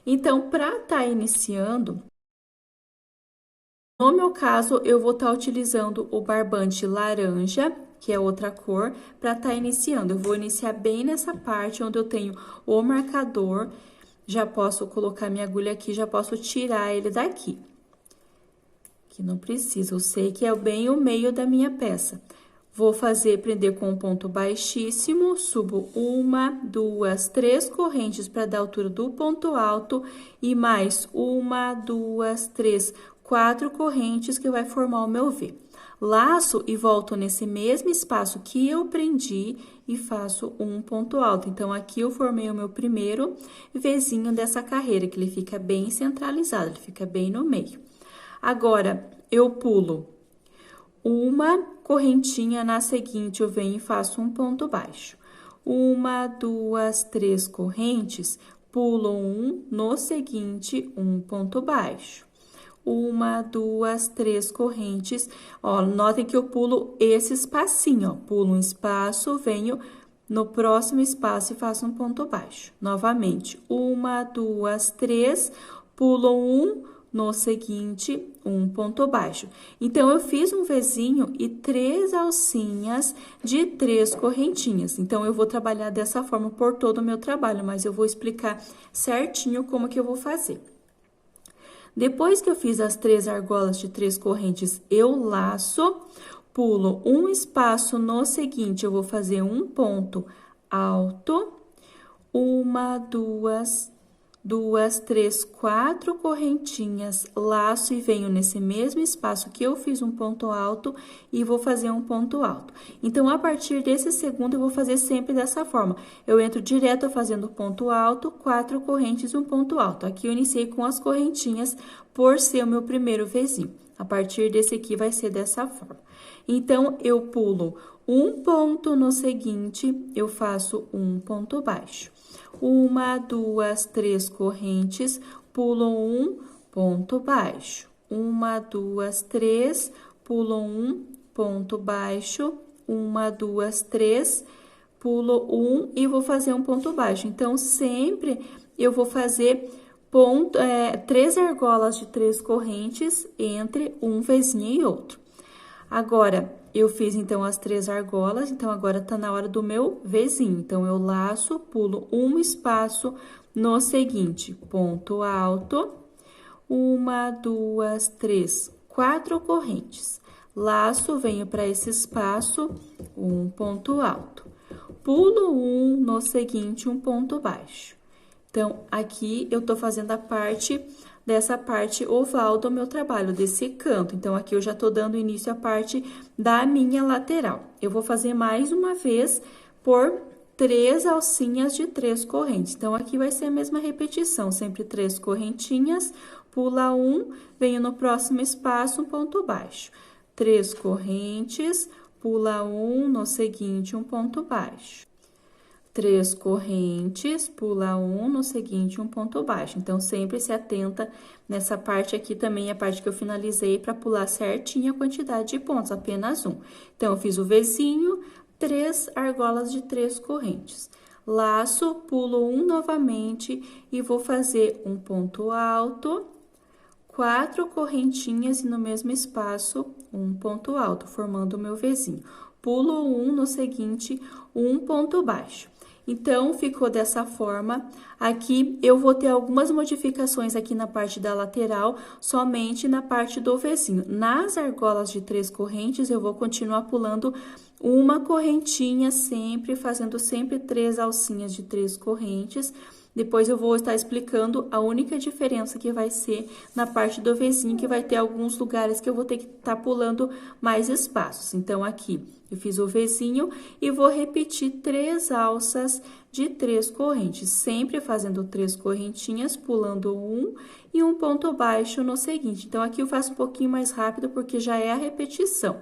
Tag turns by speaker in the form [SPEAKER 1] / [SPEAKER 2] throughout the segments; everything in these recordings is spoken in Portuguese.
[SPEAKER 1] Então, para estar iniciando, no meu caso, eu vou estar utilizando o barbante laranja, que é outra cor, para estar iniciando. Eu vou iniciar bem nessa parte onde eu tenho o marcador. Já posso colocar minha agulha aqui, já posso tirar ele daqui. Que não precisa, eu sei que é bem o meio da minha peça. Vou fazer prender com um ponto baixíssimo, subo uma, duas, três correntes para dar a altura do ponto alto e mais uma, duas, três, quatro correntes que vai formar o meu V. Laço e volto nesse mesmo espaço que eu prendi e faço um ponto alto. Então, aqui eu formei o meu primeiro Vzinho dessa carreira, que ele fica bem centralizado, ele fica bem no meio. Agora, eu pulo uma correntinha, na seguinte, eu venho e faço um ponto baixo. Uma, duas, três correntes, pulo um, no seguinte, um ponto baixo. Uma, duas, três correntes, ó, notem que eu pulo esse espacinho, ó, pulo um espaço, venho no próximo espaço e faço um ponto baixo. Novamente, uma, duas, três, pulo um, no seguinte, um ponto baixo. Então, eu fiz um Vzinho e três alcinhas de três correntinhas. Então, eu vou trabalhar dessa forma por todo o meu trabalho, mas eu vou explicar certinho como que eu vou fazer. Depois que eu fiz as três argolas de três correntes, eu laço, pulo um espaço, no seguinte, eu vou fazer um ponto alto, uma, duas, três, quatro correntinhas, laço e venho nesse mesmo espaço que eu fiz um ponto alto e vou fazer um ponto alto. Então, a partir desse segundo, eu vou fazer sempre dessa forma. Eu entro direto fazendo ponto alto, quatro correntes e um ponto alto. Aqui eu iniciei com as correntinhas por ser o meu primeiro Vzinho. A partir desse aqui vai ser dessa forma. Então, eu pulo um ponto, no seguinte, eu faço um ponto baixo. Uma, duas, três correntes, pulo um, ponto baixo. Uma, duas, três, pulo um, ponto baixo. Uma, duas, três, pulo um e vou fazer um ponto baixo. Então, sempre eu vou fazer três argolas de três correntes entre um Vzinho e outro. Agora, eu fiz, então, as três argolas, então, agora tá na hora do meu Vzinho. Então, eu laço, pulo um espaço, no seguinte, ponto alto, uma, duas, três, quatro correntes. Laço, venho para esse espaço, um ponto alto. Pulo um, no seguinte, um ponto baixo. Então, aqui eu tô fazendo a parte dessa parte oval do meu trabalho, desse canto. Então, aqui eu já tô dando início à parte da minha lateral. Eu vou fazer mais uma vez por três alcinhas de três correntes. Então, aqui vai ser a mesma repetição, sempre três correntinhas, pula um, venho no próximo espaço, um ponto baixo. Três correntes, pula um, no seguinte, um ponto baixo. Três correntes, pula um, no seguinte, um ponto baixo. Então, sempre se atenta nessa parte aqui também, a parte que eu finalizei, para pular certinho a quantidade de pontos, apenas um. Então, eu fiz o Vzinho, três argolas de três correntes. Laço, pulo um novamente e vou fazer um ponto alto, quatro correntinhas e no mesmo espaço, um ponto alto, formando o meu Vzinho. Pulo um, no seguinte, um ponto baixo. Então, ficou dessa forma. Aqui, eu vou ter algumas modificações aqui na parte da lateral, somente na parte do Vzinho. Nas argolas de três correntes, eu vou continuar pulando uma correntinha sempre, fazendo sempre três alcinhas de três correntes. Depois, eu vou estar explicando a única diferença que vai ser na parte do Vzinho, que vai ter alguns lugares que eu vou ter que estar pulando mais espaços. Então, aqui, eu fiz o Vzinho e vou repetir três alças de três correntes, sempre fazendo três correntinhas, pulando um e um ponto baixo no seguinte. Então, aqui eu faço um pouquinho mais rápido, porque já é a repetição.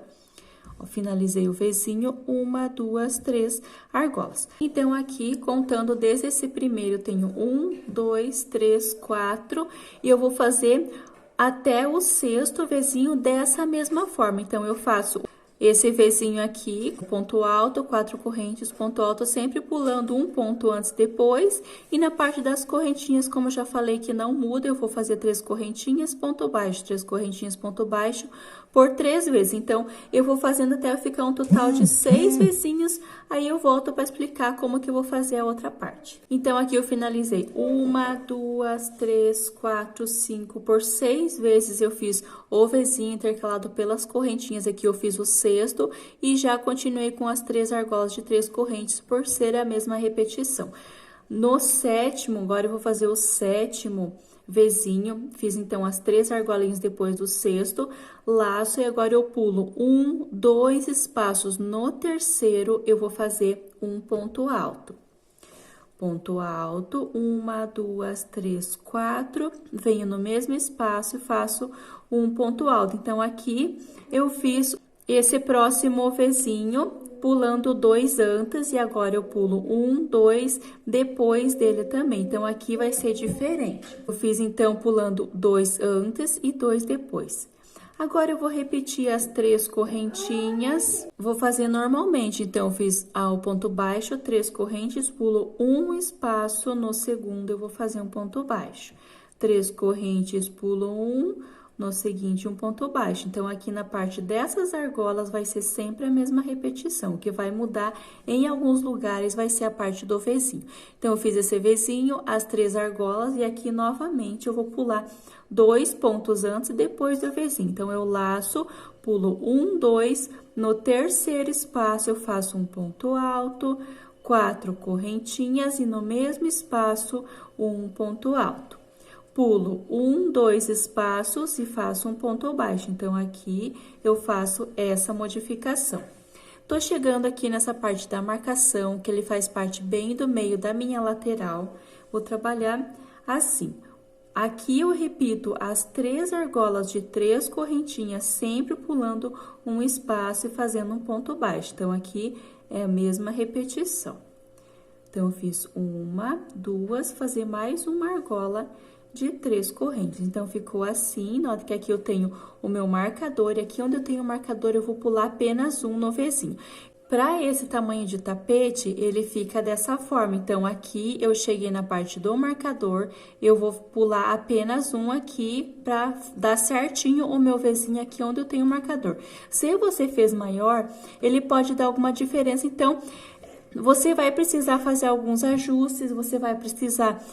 [SPEAKER 1] Finalizei o Vzinho, uma, duas, três argolas. Então, aqui, contando desde esse primeiro, eu tenho um, dois, três, quatro, e eu vou fazer até o sexto Vzinho dessa mesma forma. Então, eu faço esse Vzinho aqui, ponto alto, 4 correntes, ponto alto, sempre pulando um ponto antes e depois. E na parte das correntinhas, como eu já falei que não muda, eu vou fazer 3 correntinhas, ponto baixo, 3 correntinhas, ponto baixo, por 3 vezes. Então, eu vou fazendo até ficar um total de 6 Vzinhos, aí eu volto para explicar como que eu vou fazer a outra parte. Então, aqui eu finalizei 1, 2, 3, 4, 5, por 6 vezes eu fiz o Vzinho intercalado pelas correntinhas, aqui eu fiz o sexto e já continuei com as 3 argolas de 3 correntes por ser a mesma repetição. No sétimo, agora eu vou fazer o sétimo Vzinho, fiz então as 3 argolinhas depois do sexto, laço e agora eu pulo 1, 2 espaços. No terceiro, eu vou fazer um ponto alto. Ponto alto, 1, 2, 3, 4, venho no mesmo espaço e faço um ponto alto. Então, aqui eu fiz esse próximo Vzinho, pulando 2 antes, e agora eu pulo 1, 2, depois dele também. Então, aqui vai ser diferente. Eu fiz, então, pulando 2 antes e 2 depois. Agora, eu vou repetir as 3 correntinhas, vou fazer normalmente. Então, eu fiz o ponto baixo, 3 correntes, pulo um espaço, no segundo eu vou fazer um ponto baixo. 3 correntes, pulo 1, no seguinte, um ponto baixo. Então, aqui na parte dessas argolas vai ser sempre a mesma repetição. O que vai mudar em alguns lugares vai ser a parte do Vzinho. Então, eu fiz esse Vzinho, as 3 argolas, e aqui novamente eu vou pular 2 pontos antes e depois do Vzinho. Então, eu laço, pulo 1, 2, no terceiro espaço eu faço um ponto alto, 4 correntinhas e no mesmo espaço um ponto alto. Pulo 1, 2 espaços e faço um ponto baixo. Então, aqui eu faço essa modificação. Tô chegando aqui nessa parte da marcação, que ele faz parte bem do meio da minha lateral. Vou trabalhar assim. Aqui eu repito as 3 argolas de 3 correntinhas, sempre pulando um espaço e fazendo um ponto baixo. Então, aqui é a mesma repetição. Então, eu fiz 1, 2, fazer mais uma argola de 3 correntes. Então, ficou assim. Nota que aqui eu tenho o meu marcador, e aqui onde eu tenho o marcador, eu vou pular apenas um no Vzinho. Para esse tamanho de tapete, ele fica dessa forma. Então, aqui eu cheguei na parte do marcador, eu vou pular apenas um aqui para dar certinho o meu Vzinho aqui onde eu tenho o marcador. Se você fez maior, ele pode dar alguma diferença, então você vai precisar fazer alguns ajustes, você vai precisar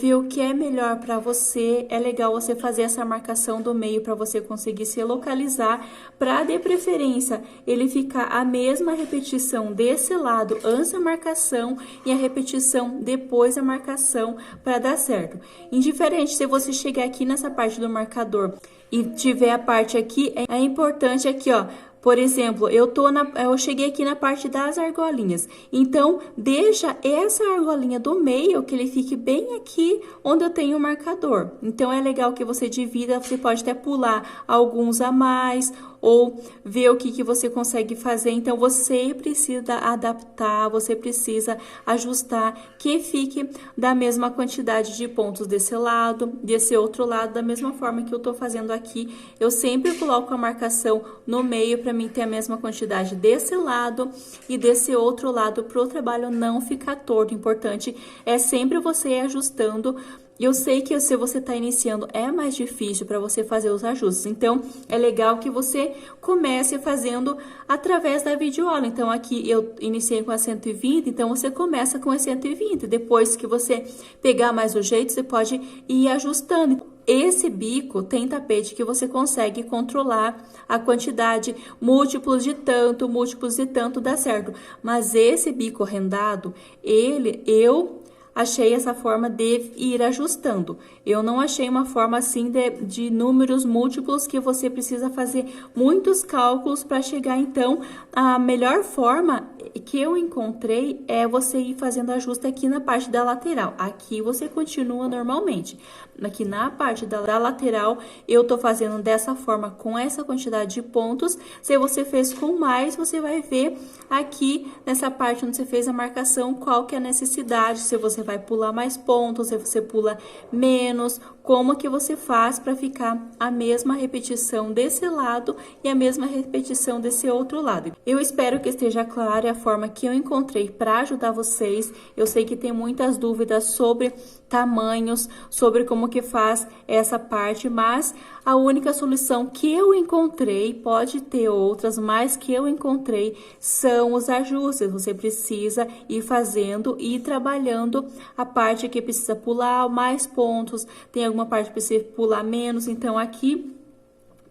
[SPEAKER 1] ver o que é melhor para você. É legal você fazer essa marcação do meio para você conseguir se localizar, para de preferência ele ficar a mesma repetição desse lado antes da marcação e a repetição depois da marcação para dar certo. Indiferente se você chegar aqui nessa parte do marcador e tiver a parte aqui, é importante aqui, ó. Por exemplo, eu cheguei aqui na parte das argolinhas. Então, deixa essa argolinha do meio, que ele fique bem aqui onde eu tenho o marcador. Então, é legal que você divida, você pode até pular alguns a mais, ou ver o que você consegue fazer. Então, você precisa adaptar, você precisa ajustar, que fique da mesma quantidade de pontos desse lado, desse outro lado, da mesma forma que eu tô fazendo aqui. Eu sempre coloco a marcação no meio para mim ter a mesma quantidade desse lado e desse outro lado, para o trabalho não ficar torto. O importante é sempre você ir ajustando. Eu sei que se você está iniciando é mais difícil para você fazer os ajustes, então é legal que você comece fazendo através da videoaula. Então, aqui eu iniciei com a 120, então você começa com a 120. Depois que você pegar mais o jeito, você pode ir ajustando. Esse bico tem tapete que você consegue controlar a quantidade, múltiplos de tanto, dá certo. Mas esse bico rendado, eu achei essa forma de ir ajustando. Eu não achei uma forma assim de números múltiplos que você precisa fazer muitos cálculos para chegar. Então, a melhor forma que eu encontrei é você ir fazendo ajuste aqui na parte da lateral. Aqui você continua normalmente. Aqui na parte da lateral, eu tô fazendo dessa forma, com essa quantidade de pontos. Se você fez com mais, você vai ver aqui nessa parte onde você fez a marcação, qual que é a necessidade, se você vai pular mais pontos, se você pula menos, como que você faz para ficar a mesma repetição desse lado e a mesma repetição desse outro lado. Eu espero que esteja clara a forma que eu encontrei para ajudar vocês. Eu sei que tem muitas dúvidas sobre tamanhos, sobre como que faz essa parte, mas a única solução que eu encontrei, pode ter outras, mas que eu encontrei, são os ajustes. Você precisa ir fazendo e ir trabalhando a parte que precisa pular mais pontos, tem alguma parte que precisa pular menos, então aqui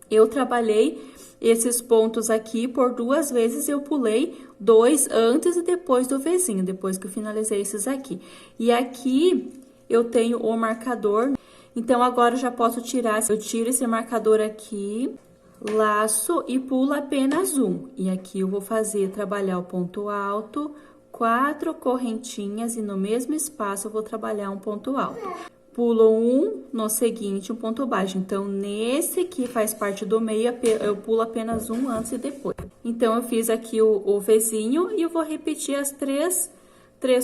[SPEAKER 1] eu trabalhei esses pontos aqui por 2 vezes, eu pulei 2 antes e depois do Vzinho, depois que eu finalizei esses aqui. E aqui eu tenho o marcador, então agora eu já posso tirar, eu tiro esse marcador aqui, laço e pulo apenas um. E aqui eu vou trabalhar o ponto alto, 4 correntinhas e no mesmo espaço eu vou trabalhar um ponto alto. Pulo um, no seguinte, um ponto baixo. Então, nesse que faz parte do meio, eu pulo apenas um antes e depois. Então, eu fiz aqui o Vzinho e eu vou repetir as três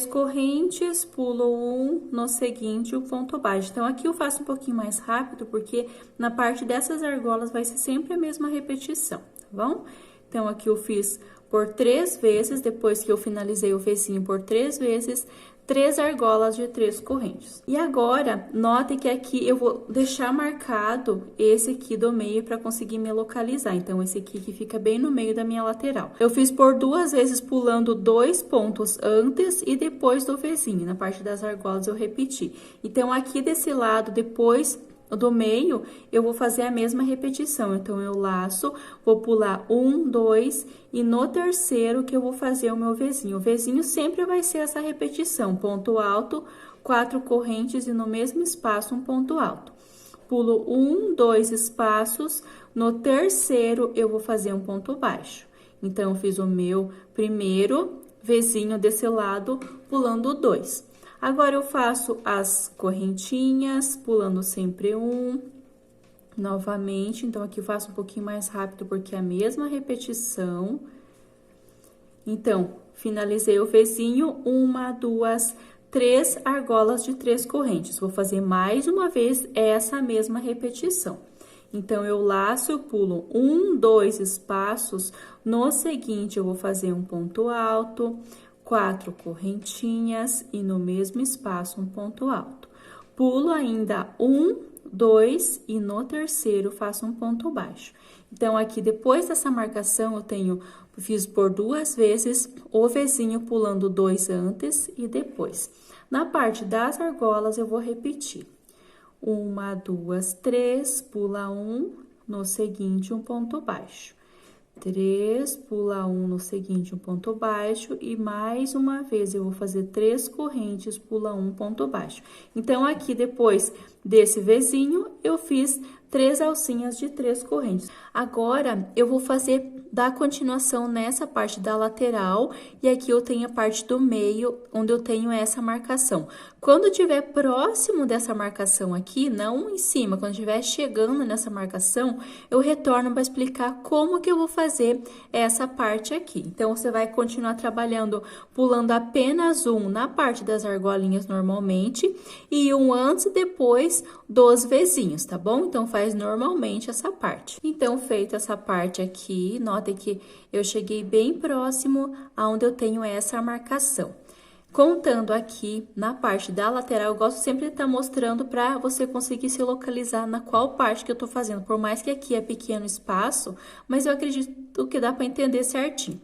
[SPEAKER 1] correntes, pulo um, no seguinte, o ponto baixo. Então, aqui eu faço um pouquinho mais rápido, porque na parte dessas argolas vai ser sempre a mesma repetição, tá bom? Então, aqui eu fiz por 3 vezes, depois que eu finalizei o Vzinho por 3 vezes, 3 argolas de 3 correntes. E agora, note que aqui eu vou deixar marcado esse aqui do meio para conseguir me localizar. Então, esse aqui que fica bem no meio da minha lateral. Eu fiz por 2 vezes pulando 2 pontos antes e depois do Vzinho. Na parte das argolas eu repeti. Então, aqui desse lado, depois do meio, eu vou fazer a mesma repetição. Então, eu laço, vou pular 1, 2 e no terceiro que eu vou fazer o meu Vzinho. O Vzinho sempre vai ser essa repetição, ponto alto, 4 correntes e no mesmo espaço um ponto alto. Pulo 1, 2 espaços, no terceiro eu vou fazer um ponto baixo. Então, eu fiz o meu primeiro Vzinho desse lado, pulando 2. Agora, eu faço as correntinhas, pulando sempre um, novamente. Então, aqui eu faço um pouquinho mais rápido, porque é a mesma repetição. Então, finalizei o Vzinho, 1, 2, 3 argolas de 3 correntes. Vou fazer mais uma vez essa mesma repetição. Então, eu laço, eu pulo 1, 2 espaços. No seguinte, eu vou fazer um ponto alto, 4 correntinhas e no mesmo espaço um ponto alto. Pulo ainda 1, 2 e no terceiro faço um ponto baixo. Então, aqui depois dessa marcação, fiz por 2 vezes o Vzinho pulando 2 antes e depois. Na parte das argolas, eu vou repetir. 1, 2, 3, pula 1, no seguinte um ponto baixo. 3, pula 1 no seguinte, um ponto baixo, e mais uma vez eu vou fazer 3 correntes, pula 1 ponto baixo. Então, aqui depois desse Vzinho, eu fiz 3 alcinhas de 3 correntes. Agora, eu vou dar continuação nessa parte da lateral, e aqui eu tenho a parte do meio, onde eu tenho essa marcação. Quando estiver próximo dessa marcação aqui, não em cima, quando estiver chegando nessa marcação, eu retorno para explicar como que eu vou fazer essa parte aqui. Então, você vai continuar trabalhando, pulando apenas um na parte das argolinhas normalmente, e um antes e depois dos Vzinhos, tá bom? Então, faz normalmente essa parte. Então, feita essa parte aqui, notem que eu cheguei bem próximo aonde eu tenho essa marcação. Contando aqui na parte da lateral, eu gosto sempre de estar mostrando para você conseguir se localizar na qual parte que eu tô fazendo. Por mais que aqui é pequeno espaço, mas eu acredito que dá para entender certinho.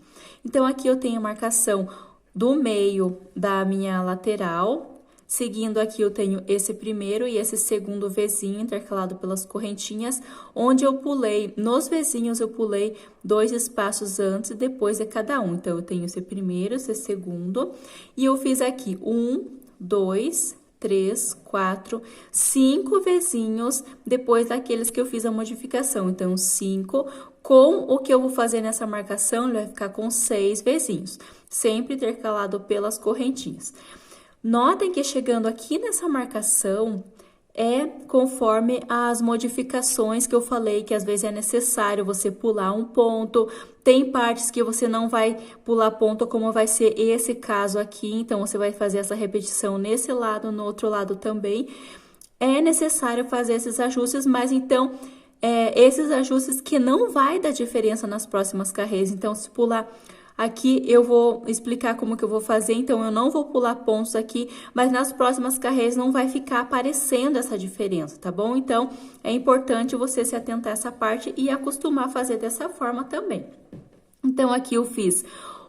[SPEAKER 1] Então, aqui eu tenho a marcação do meio da minha lateral. Seguindo aqui, eu tenho esse primeiro e esse segundo Vzinho intercalado pelas correntinhas, onde eu pulei, nos Vzinhos eu pulei 2 espaços antes e depois de cada um. Então, eu tenho esse primeiro, esse segundo, e eu fiz aqui 1, 2, 3, 4, 5 Vzinhos depois daqueles que eu fiz a modificação. Então, 5, com o que eu vou fazer nessa marcação, ele vai ficar com 6 Vzinhos. sempre intercalado pelas correntinhas. Notem que chegando aqui nessa marcação, é conforme as modificações que eu falei, que às vezes é necessário você pular um ponto, tem partes que você não vai pular ponto, como vai ser esse caso aqui, então você vai fazer essa repetição nesse lado, no outro lado também. É necessário fazer esses ajustes, mas então, esses ajustes que não vai dar diferença nas próximas carreiras, então se pular... Aqui eu vou explicar como que eu vou fazer, então eu não vou pular pontos aqui, mas nas próximas carreiras não vai ficar aparecendo essa diferença, tá bom? Então, é importante você se atentar a essa parte e acostumar a fazer dessa forma também. Então, aqui eu fiz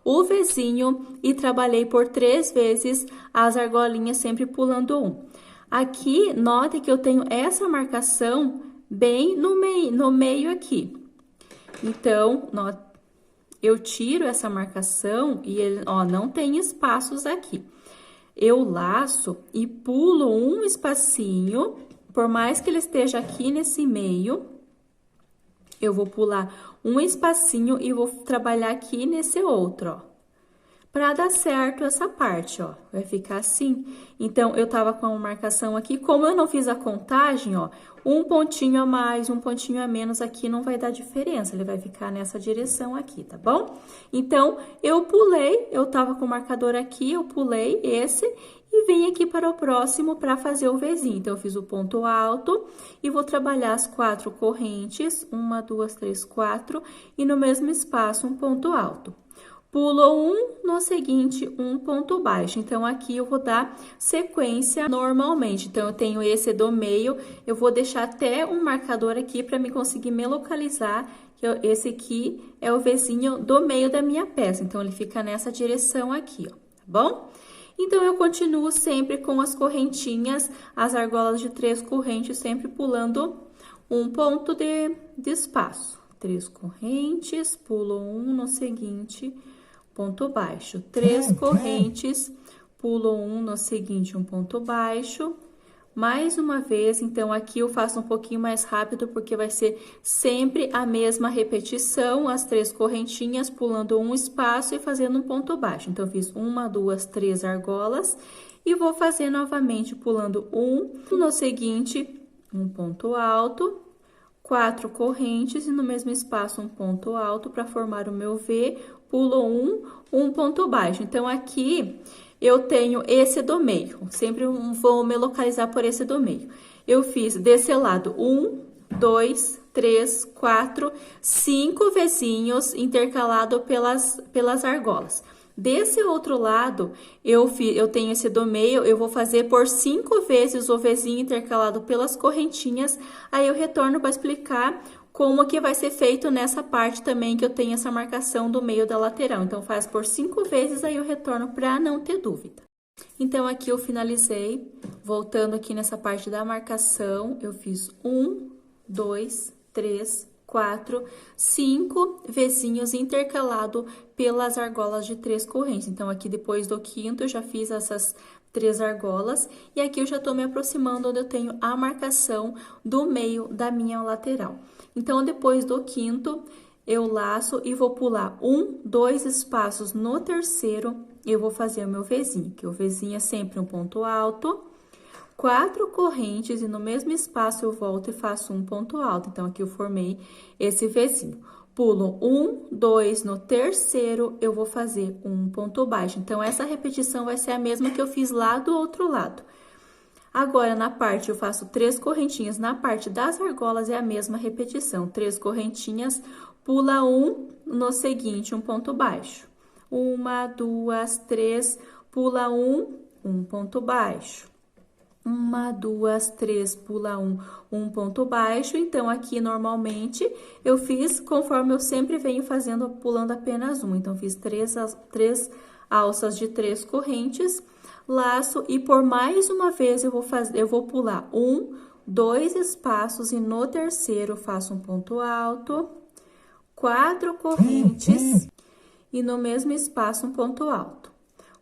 [SPEAKER 1] o Vzinho e trabalhei por 3 vezes as argolinhas, sempre pulando um. Aqui, note que eu tenho essa marcação bem no meio aqui. Então, eu tiro essa marcação e ele, ó, não tem espaços aqui. Eu laço e pulo um espacinho, por mais que ele esteja aqui nesse meio, eu vou pular um espacinho e vou trabalhar aqui nesse outro, ó. Pra dar certo essa parte, ó, vai ficar assim. Então, eu tava com a marcação aqui, como eu não fiz a contagem, ó, um pontinho a mais, um pontinho a menos aqui não vai dar diferença, ele vai ficar nessa direção aqui, tá bom? Então, eu pulei, eu tava com o marcador aqui, eu pulei esse e vim aqui para o próximo para fazer o Vzinho. Então, eu fiz o ponto alto e vou trabalhar as 4 correntes, 1, 2, 3, 4, e no mesmo espaço um ponto alto. Pulo um, no seguinte, um ponto baixo. Então, aqui eu vou dar sequência normalmente. Então, eu tenho esse do meio, eu vou deixar até um marcador aqui para me conseguir me localizar. Esse aqui é o Vzinho do meio da minha peça. Então, ele fica nessa direção aqui, ó, tá bom? Então, eu continuo sempre com as correntinhas, as argolas de 3 correntes, sempre pulando um ponto de espaço. 3 correntes, pulo um, no seguinte... ponto baixo, 3 correntes, pulo um, no seguinte, um ponto baixo, mais uma vez, então, aqui eu faço um pouquinho mais rápido, porque vai ser sempre a mesma repetição, as 3 correntinhas, pulando um espaço e fazendo um ponto baixo. Então, eu fiz 1, 2, 3 argolas, e vou fazer novamente, pulando um, no seguinte, um ponto alto, 4 correntes, e no mesmo espaço, um ponto alto, para formar o meu V, pulo um ponto baixo. Então, aqui eu tenho esse do meio, sempre vou me localizar por esse do meio. Eu fiz desse lado 1, 2, 3, 4, 5 Vzinhos intercalado pelas argolas. Desse outro lado, eu tenho esse do meio, eu vou fazer por 5 vezes o Vzinho intercalado pelas correntinhas, aí eu retorno para explicar como que vai ser feito nessa parte também, que eu tenho essa marcação do meio da lateral. Então, faz por 5 vezes, aí eu retorno para não ter dúvida. Então, aqui eu finalizei, voltando aqui nessa parte da marcação, eu fiz 1, 2, 3, 4, 5 Vzinhos intercalado pelas argolas de 3 correntes. Então, aqui depois do quinto, eu já fiz essas 3 argolas, e aqui eu já tô me aproximando onde eu tenho a marcação do meio da minha lateral. Então, depois do quinto, eu laço e vou pular 1, 2 espaços no terceiro, eu vou fazer o meu Vzinho, que o Vzinho é sempre um ponto alto, 4 correntes, e no mesmo espaço eu volto e faço um ponto alto. Então, aqui eu formei esse Vzinho. Pulo 1, 2, no terceiro, eu vou fazer um ponto baixo. Então, essa repetição vai ser a mesma que eu fiz lá do outro lado. Agora, na parte, eu faço 3 correntinhas. Na parte das argolas, é a mesma repetição. 3 correntinhas, pula 1, no seguinte, um ponto baixo. 1, 2, 3, pula 1, um ponto baixo. 1, 2, 3, pula um ponto baixo. Então, aqui, normalmente, eu fiz conforme eu sempre venho fazendo, pulando apenas um. Então, fiz 3 alças de 3 correntes, laço, e por mais uma vez eu vou pular 1, 2 espaços, e no terceiro faço um ponto alto, 4 correntes, e no mesmo espaço um ponto alto.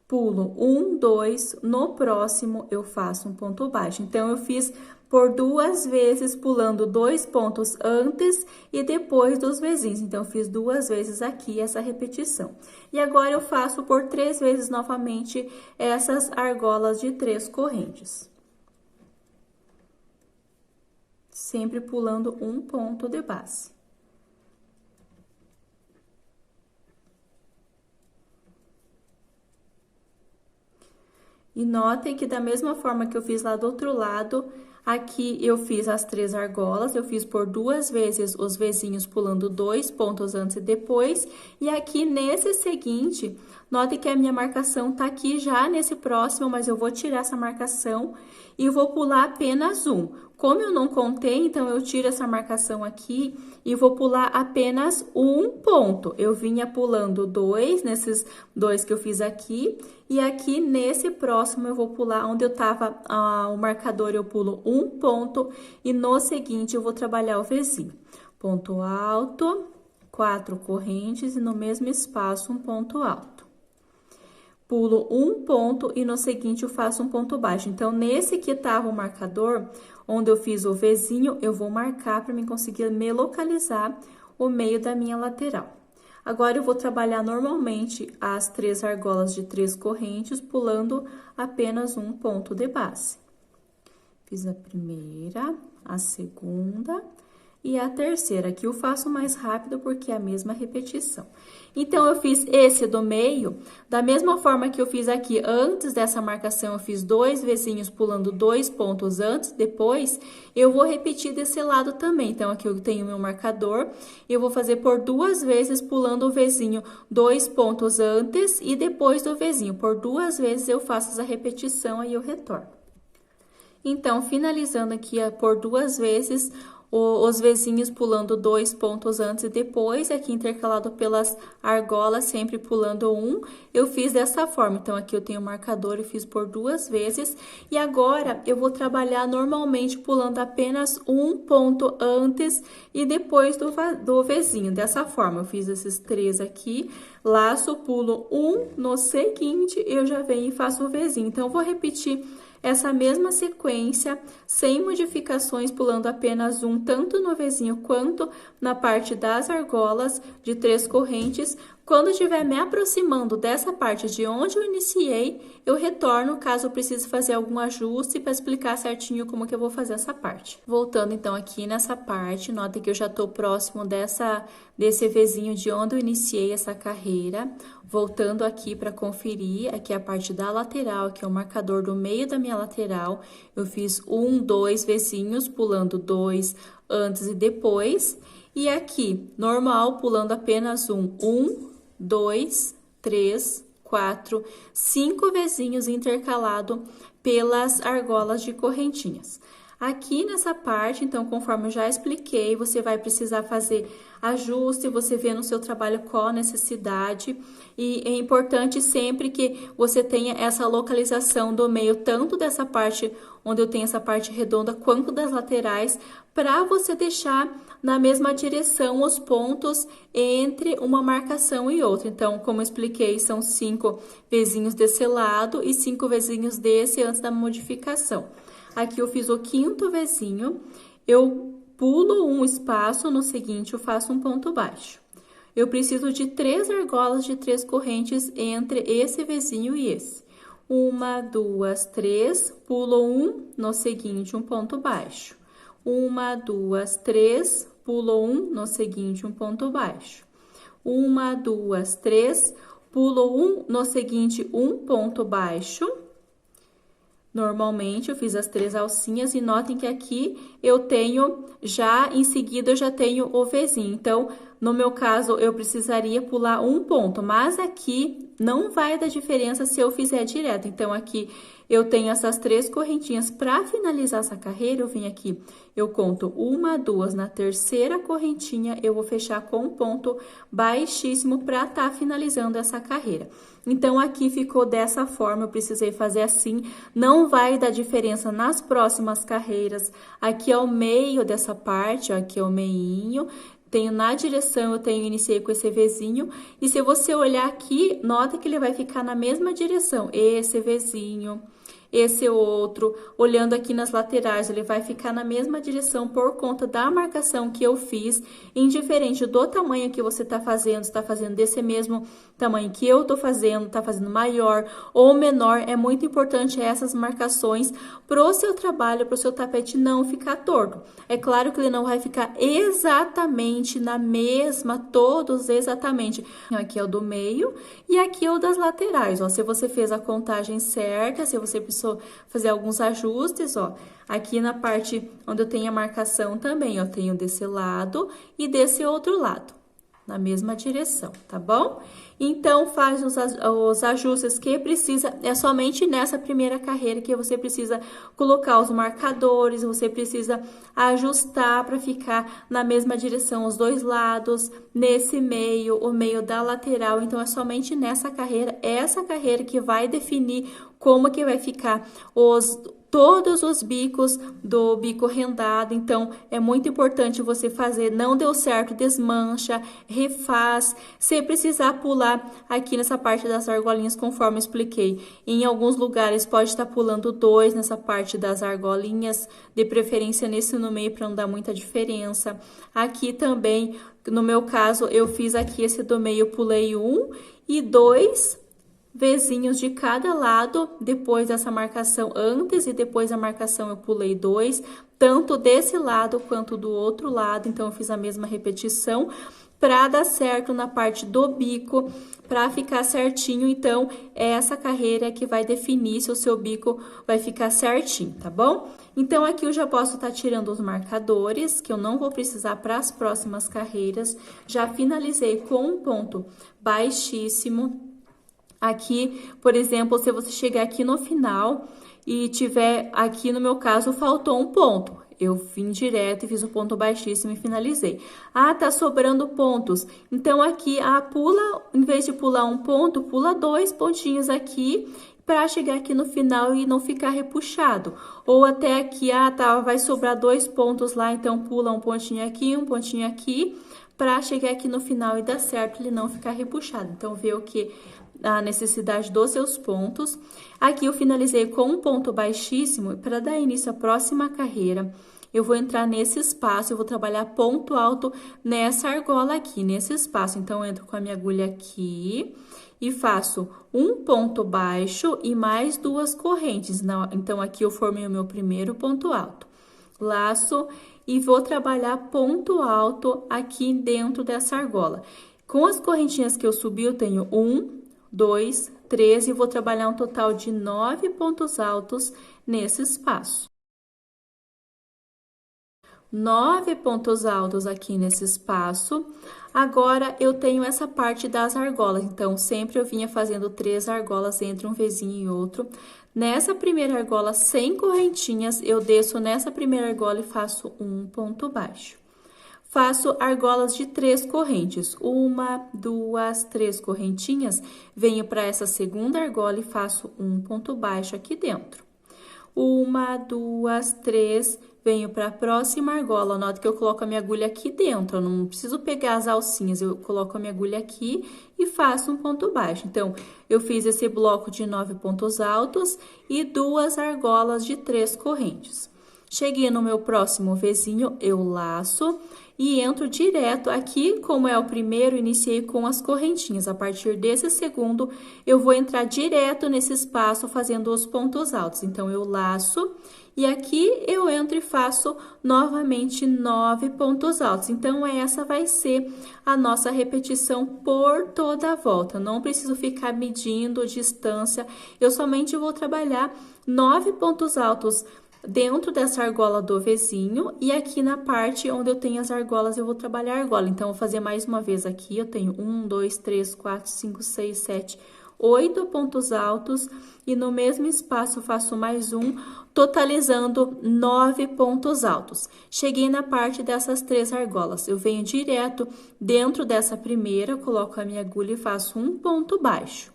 [SPEAKER 1] Pulo 1, 2, no próximo eu faço um ponto baixo. Então, eu fiz por 2 vezes, pulando 2 pontos antes e depois dos vizinhos. Então, fiz 2 vezes aqui essa repetição. E agora, eu faço por 3 vezes novamente essas argolas de 3 correntes. Sempre pulando um ponto de base. E notem que da mesma forma que eu fiz lá do outro lado, aqui eu fiz as 3 argolas, eu fiz por 2 vezes os vizinhos pulando 2 pontos antes e depois. E aqui nesse seguinte, notem que a minha marcação tá aqui já nesse próximo, mas eu vou tirar essa marcação e vou pular apenas um. Como eu não contei, então eu tiro essa marcação aqui e vou pular apenas um ponto. Eu vinha pulando 2 nesses 2 que eu fiz aqui, e aqui nesse próximo eu vou pular onde eu tava o marcador, eu pulo um ponto, e no seguinte eu vou trabalhar o vizinho. Ponto alto, 4 correntes, e no mesmo espaço um ponto alto. Pulo um ponto e no seguinte eu faço um ponto baixo. Então, nesse que tava o marcador, onde eu fiz o vizinho, eu vou marcar para mim conseguir me localizar o meio da minha lateral. Agora, eu vou trabalhar normalmente as 3 argolas de 3 correntes, pulando apenas um ponto de base. Fiz a primeira, a segunda e a terceira. Aqui eu faço mais rápido porque é a mesma repetição. Então, eu fiz esse do meio, da mesma forma que eu fiz aqui, antes dessa marcação, eu fiz 2 vizinhos pulando 2 pontos antes, depois, eu vou repetir desse lado também. Então, aqui eu tenho meu marcador, eu vou fazer por 2 vezes pulando o vizinho 2 pontos antes e depois do vizinho. Por 2 vezes eu faço essa repetição, aí eu retorno. Então, finalizando aqui por 2 vezes, os vizinhos pulando 2 pontos antes e depois, aqui intercalado pelas argolas, sempre pulando um, eu fiz dessa forma. Então, aqui eu tenho o marcador e fiz por 2 vezes. E agora, eu vou trabalhar normalmente pulando apenas um ponto antes e depois do vizinho. Dessa forma, eu fiz esses 3 aqui, laço, pulo um, no seguinte, eu já venho e faço o vizinho. Então, eu vou repetir essa mesma sequência, sem modificações, pulando apenas um, tanto no vizinho quanto na parte das argolas de 3 correntes. Quando estiver me aproximando dessa parte de onde eu iniciei, eu retorno, caso eu precise fazer algum ajuste para explicar certinho como que eu vou fazer essa parte. Voltando então aqui nessa parte, nota que eu já tô próximo desse vizinho de onde eu iniciei essa carreira. Voltando aqui para conferir, aqui a parte da lateral, que é o marcador do meio da minha lateral, eu fiz 1, 2 vizinhos, pulando 2 antes e depois. E aqui, normal, pulando apenas 1, 2, 3, 4, 5 vizinhos intercalado pelas argolas de correntinhas. Aqui nessa parte, então, conforme eu já expliquei, você vai precisar fazer ajuste, você vê no seu trabalho qual a necessidade. E é importante sempre que você tenha essa localização do meio, tanto dessa parte onde eu tenho essa parte redonda, quanto das laterais, para você deixar na mesma direção os pontos entre uma marcação e outra. Então, como eu expliquei, são 5 vizinhos desse lado e 5 vizinhos desse antes da modificação. Aqui eu fiz o 5º vizinho, eu pulo um espaço, no seguinte eu faço um ponto baixo. Eu preciso de 3 argolas de 3 correntes entre esse vizinho e esse. 1, 2, 3, pulo um, no seguinte um ponto baixo. 1, 2, 3, pulo um, no seguinte um ponto baixo. 1, 2, 3, pulo um, no seguinte um ponto baixo. Normalmente, eu fiz as 3 alcinhas e notem que aqui eu tenho, em seguida, eu já tenho o vizinho. Então, no meu caso, eu precisaria pular um ponto, mas aqui não vai dar diferença se eu fizer direto. Então, aqui eu tenho essas 3 correntinhas. Para finalizar essa carreira, eu vim aqui, eu conto 1, 2, na terceira correntinha, eu vou fechar com um ponto baixíssimo para estar finalizando essa carreira. Então, aqui ficou dessa forma, eu precisei fazer assim, não vai dar diferença nas próximas carreiras. Aqui é o meio dessa parte, ó, aqui é o meinho, tenho na direção, eu iniciei com esse vizinho, e se você olhar aqui, nota que ele vai ficar na mesma direção, esse vizinho, esse outro, olhando aqui nas laterais, ele vai ficar na mesma direção por conta da marcação que eu fiz, indiferente do tamanho que você tá fazendo desse mesmo tamanho que eu tô fazendo, tá fazendo maior ou menor, é muito importante essas marcações pro seu trabalho, pro seu tapete não ficar torto. É claro que ele não vai ficar exatamente na mesma, todos exatamente. Aqui é o do meio e aqui é o das laterais, ó. Se você fez a contagem certa, se você precisou fazer alguns ajustes, ó. Aqui na parte onde eu tenho a marcação também, ó, tenho desse lado e desse outro lado, na mesma direção, tá bom? Então, faz os ajustes que precisa, é somente nessa primeira carreira que você precisa colocar os marcadores, você precisa ajustar para ficar na mesma direção os dois lados, nesse meio, o meio da lateral. Então, é somente nessa carreira, essa carreira que vai definir como que vai ficar todos os bicos do bico rendado. Então, é muito importante você fazer. Não deu certo, desmancha, refaz. Se precisar pular aqui nessa parte das argolinhas, conforme eu expliquei. Em alguns lugares pode estar pulando 2 nessa parte das argolinhas, de preferência nesse no meio para não dar muita diferença. Aqui também, no meu caso, eu fiz aqui esse do meio, pulei 1 e 2 vezinhos de cada lado, depois dessa marcação, antes e depois da marcação eu pulei 2, tanto desse lado quanto do outro lado, então eu fiz a mesma repetição para dar certo na parte do bico, para ficar certinho. Então, essa carreira que vai definir se o seu bico vai ficar certinho, tá bom? Então, aqui eu já posso estar tirando os marcadores, que eu não vou precisar para as próximas carreiras. Já finalizei com um ponto baixíssimo. Aqui, por exemplo, se você chegar aqui no final e tiver aqui, no meu caso, faltou um ponto. Eu vim direto e fiz o ponto baixíssimo e finalizei. Ah, tá sobrando pontos. Então, aqui, pula, em vez de pular um ponto, pula 2 pontinhos aqui para chegar aqui no final e não ficar repuxado. Ou até aqui, vai sobrar 2 pontos lá, então pula um pontinho aqui, para chegar aqui no final e dar certo, ele não ficar repuxado. Então, vê o que a necessidade dos seus pontos. Aqui eu finalizei com um ponto baixíssimo. Para dar início à próxima carreira, eu vou entrar nesse espaço, eu vou trabalhar ponto alto nessa argola aqui, nesse espaço. Então, eu entro com a minha agulha aqui e faço um ponto baixo e mais 2 correntes. Então, aqui eu formei o meu primeiro ponto alto. Laço e vou trabalhar ponto alto aqui dentro dessa argola. Com as correntinhas que eu subi, eu tenho 1, 2, 3 e vou trabalhar um total de 9 pontos altos nesse espaço. 9 pontos altos aqui nesse espaço. Agora, eu tenho essa parte das argolas, então, sempre eu vinha fazendo 3 argolas entre um vezinho e outro. Nessa primeira argola, sem correntinhas, eu desço nessa primeira argola e faço um ponto baixo. Faço argolas de 3 correntes, 1, 2, 3 correntinhas, venho para essa segunda argola e faço um ponto baixo aqui dentro. 1, 2, 3, venho para a próxima argola. Nota que eu coloco a minha agulha aqui dentro, eu não preciso pegar as alcinhas, eu coloco a minha agulha aqui e faço um ponto baixo. Então, eu fiz esse bloco de 9 pontos altos e 2 argolas de 3 correntes. Cheguei no meu próximo vezinho, eu laço e entro direto aqui, como é o primeiro, iniciei com as correntinhas. A partir desse segundo, eu vou entrar direto nesse espaço fazendo os pontos altos. Então, eu laço e aqui eu entro e faço novamente 9 pontos altos. Então, essa vai ser a nossa repetição por toda a volta. Não preciso ficar medindo distância, eu somente vou trabalhar 9 pontos altos dentro dessa argola do vezinho e aqui na parte onde eu tenho as argolas eu vou trabalhar a argola. Então, eu vou fazer mais uma vez aqui, eu tenho 1, 2, 3, 4, 5, 6, 7, 8 pontos altos e no mesmo espaço eu faço mais um, totalizando 9 pontos altos. Cheguei na parte dessas 3 argolas, eu venho direto dentro dessa primeira, coloco a minha agulha e faço um ponto baixo.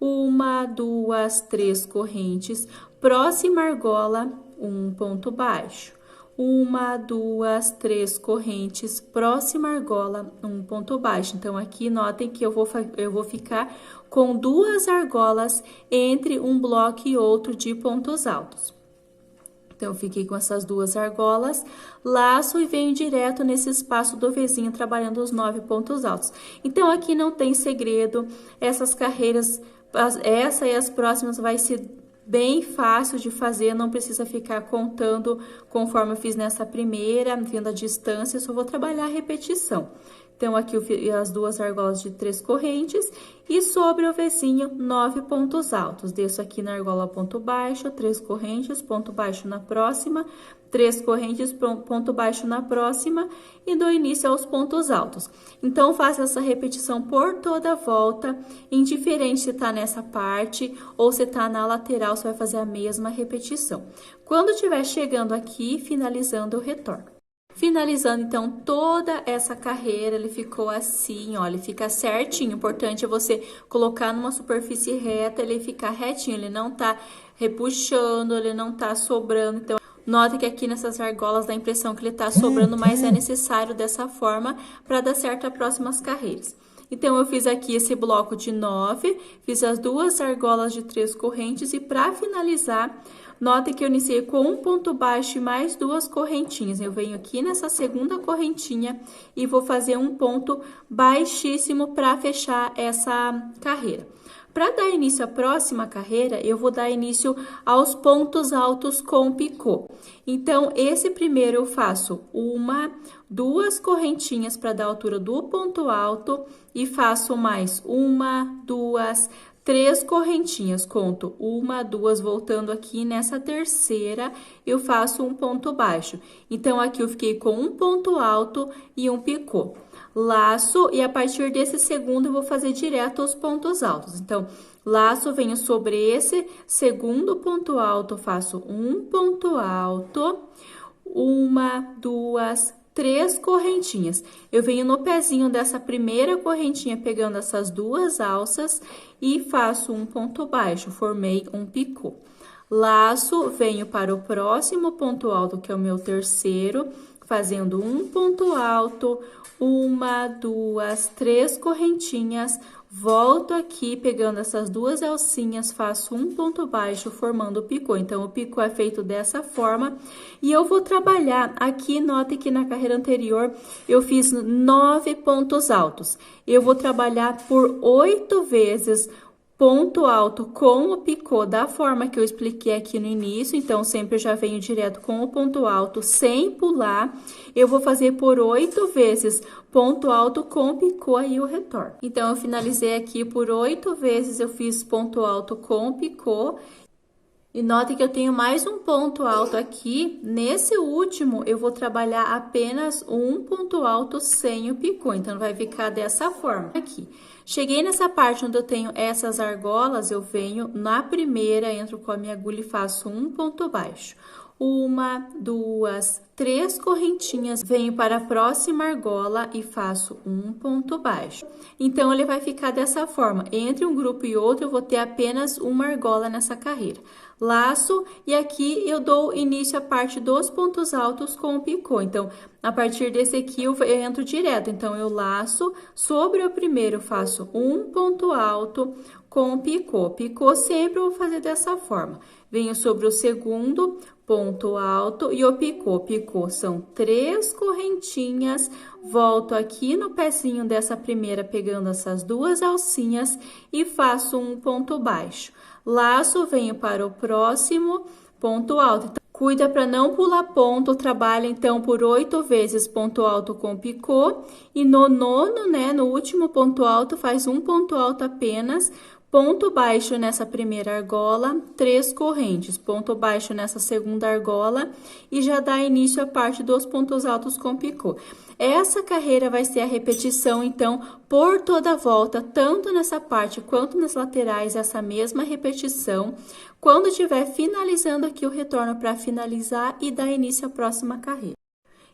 [SPEAKER 1] 1, 2, 3 correntes, próxima argola, um ponto baixo. uma, duas, três correntes, próxima argola, um ponto baixo. Então, aqui, notem que eu vou ficar com duas argolas entre um bloco e outro de pontos altos. Então, eu fiquei com essas duas argolas, laço e venho direto nesse espaço do vizinho, trabalhando os 9 pontos altos. Então, aqui não tem segredo, essas carreiras, essa e as próximas vai ser bem fácil de fazer, não precisa ficar contando conforme eu fiz nessa primeira, vendo a distância, eu só vou trabalhar a repetição. Então, aqui eu fiz as duas argolas de 3 correntes e sobre o vizinho, 9 pontos altos. Desço aqui na argola ponto baixo, 3 correntes, ponto baixo na próxima, 3 correntes, ponto baixo na próxima e dou início aos pontos altos. Então, faça essa repetição por toda a volta, indiferente se tá nessa parte ou se tá na lateral, você vai fazer a mesma repetição. Quando estiver chegando aqui, finalizando, eu retorno. Finalizando, então, toda essa carreira, ele ficou assim, ó, ele fica certinho. O importante é você colocar numa superfície reta, ele ficar retinho, ele não tá repuxando, ele não tá sobrando. Então, note que aqui nessas argolas dá a impressão que ele tá sobrando, mas é necessário dessa forma para dar certo as próximas carreiras. Então, eu fiz aqui esse bloco de 9, fiz as duas argolas de 3 correntes e para finalizar, notem que eu iniciei com um ponto baixo e mais 2 correntinhas. Eu venho aqui nessa segunda correntinha e vou fazer um ponto baixíssimo para fechar essa carreira. Para dar início à próxima carreira, eu vou dar início aos pontos altos com picô. Então, esse primeiro eu faço uma, 2 correntinhas para dar a altura do ponto alto e faço mais uma, 2, 3 correntinhas. Conto uma, 2, voltando aqui nessa terceira, eu faço um ponto baixo. Então, aqui eu fiquei com um ponto alto e um picô. Laço, e a partir desse segundo eu vou fazer direto os pontos altos. Então, laço, venho sobre esse segundo ponto alto, faço um ponto alto, uma, 2, 3 correntinhas. Eu venho no pezinho dessa primeira correntinha, pegando essas duas alças e faço um ponto baixo, formei um picô. Laço, venho para o próximo ponto alto, que é o meu terceiro, fazendo um ponto alto, uma, 2, 3 correntinhas, volto aqui, pegando essas duas alcinhas, faço um ponto baixo, formando o picô. Então, o picô é feito dessa forma, e eu vou trabalhar aqui, note que na carreira anterior, eu fiz 9 pontos altos. Eu vou trabalhar por 8 vezes ponto alto com o picô da forma que eu expliquei aqui no início, então sempre eu já venho direto com o ponto alto sem pular. Eu vou fazer por 8 vezes ponto alto com picô e o retorno. Então, eu finalizei aqui por 8 vezes, eu fiz ponto alto com picô. E note que eu tenho mais um ponto alto aqui. Nesse último, eu vou trabalhar apenas um ponto alto sem o picô. Então, vai ficar dessa forma aqui. Cheguei nessa parte onde eu tenho essas argolas, eu venho na primeira, entro com a minha agulha e faço um ponto baixo. Uma, 2, 3 correntinhas, venho para a próxima argola e faço um ponto baixo. Então, ele vai ficar dessa forma. Entre um grupo e outro, eu vou ter apenas uma argola nessa carreira. Laço, e aqui eu dou início à parte dos pontos altos com o picô. Então, a partir desse aqui, eu entro direto. Então, eu laço, sobre o primeiro, faço um ponto alto com o picô. Picô sempre eu vou fazer dessa forma. Venho sobre o segundo, ponto alto e o picô. Picô são 3 correntinhas, volto aqui no pezinho dessa primeira, pegando essas duas alcinhas e faço um ponto baixo. Laço, venho para o próximo ponto alto. Então, cuida para não pular ponto, trabalha então por 8 vezes ponto alto com picô e no nono, né, no último ponto alto, faz um ponto alto apenas. Ponto baixo nessa primeira argola, 3 correntes, ponto baixo nessa segunda argola e já dá início à parte dos pontos altos com picô. Essa carreira vai ser a repetição, então, por toda a volta, tanto nessa parte quanto nas laterais, essa mesma repetição. Quando estiver finalizando aqui, eu retorno para finalizar e dar início à próxima carreira.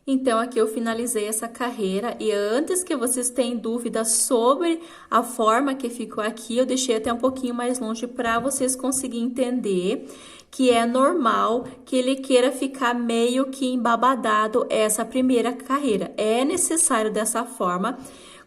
[SPEAKER 1] Então, aqui eu finalizei essa carreira e antes que vocês tenham dúvidas sobre a forma que ficou aqui, eu deixei até um pouquinho mais longe para vocês conseguirem entender que é normal que ele queira ficar meio que embabadado essa primeira carreira. É necessário dessa forma.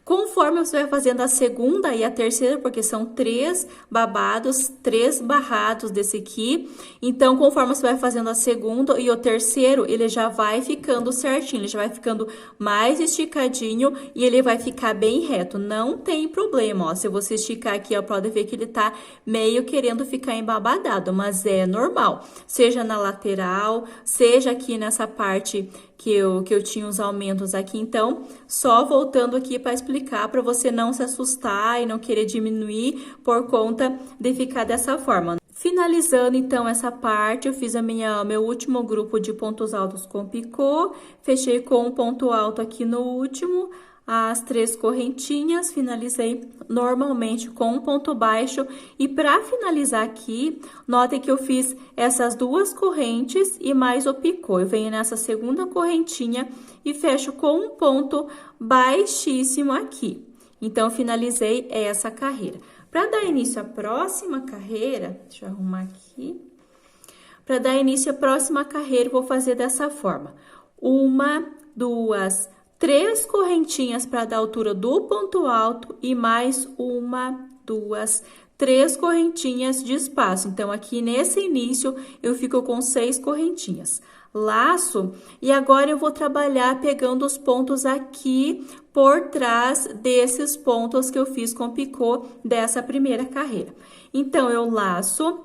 [SPEAKER 1] Conforme você vai fazendo a segunda e a terceira, porque são 3 babados, 3 barrados desse aqui. Então, conforme você vai fazendo a segunda e o terceiro, ele já vai ficando certinho, ele já vai ficando mais esticadinho e ele vai ficar bem reto. Não tem problema, ó. Se você esticar aqui, ó, pode ver que ele tá meio querendo ficar embabadado, mas é normal. Seja na lateral, seja aqui nessa parte que eu tinha os aumentos aqui. Então, só voltando aqui para explicar, para você não se assustar e não querer diminuir por conta de ficar dessa forma. Finalizando, então, essa parte, eu fiz meu último grupo de pontos altos com picô, fechei com um ponto alto aqui no último, as 3 correntinhas, finalizei normalmente com um ponto baixo. E para finalizar aqui, notem que eu fiz essas 2 correntes e mais o picô. Eu venho nessa segunda correntinha e fecho com um ponto baixíssimo aqui. Então, finalizei essa carreira. Para dar início à próxima carreira, deixa eu arrumar aqui. Para dar início à próxima carreira, eu vou fazer dessa forma. 1, 2, 3 correntinhas para dar altura do ponto alto e mais 1, 2, 3 correntinhas de espaço. Então, aqui nesse início, eu fico com 6 correntinhas. Laço, e agora eu vou trabalhar pegando os pontos aqui por trás desses pontos que eu fiz com picô dessa primeira carreira. Então, eu laço,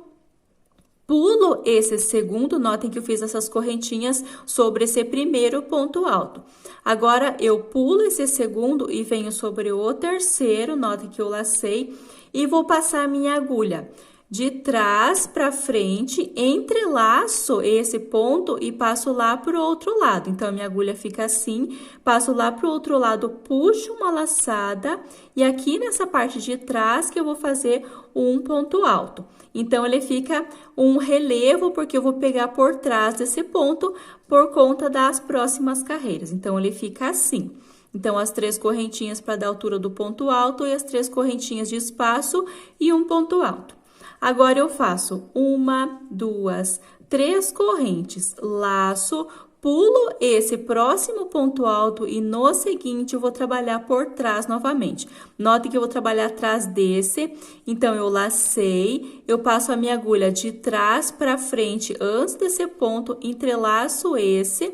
[SPEAKER 1] pulo esse segundo, notem que eu fiz essas correntinhas sobre esse primeiro ponto alto. Agora, eu pulo esse segundo e venho sobre o terceiro, notem que eu lacei, e vou passar a minha agulha de trás para frente, entrelaço esse ponto e passo lá pro outro lado. Então, a minha agulha fica assim, passo lá pro outro lado, puxo uma laçada, e aqui nessa parte de trás que eu vou fazer um ponto alto. Então, ele fica um relevo, porque eu vou pegar por trás desse ponto por conta das próximas carreiras. Então, ele fica assim. Então, as 3 correntinhas para dar altura do ponto alto e as 3 correntinhas de espaço e um ponto alto. Agora, eu faço 1, 2, 3 correntes, laço, pulo esse próximo ponto alto e no seguinte eu vou trabalhar por trás novamente. Note que eu vou trabalhar atrás desse, então eu lacei, eu passo a minha agulha de trás para frente antes desse ponto, entrelaço esse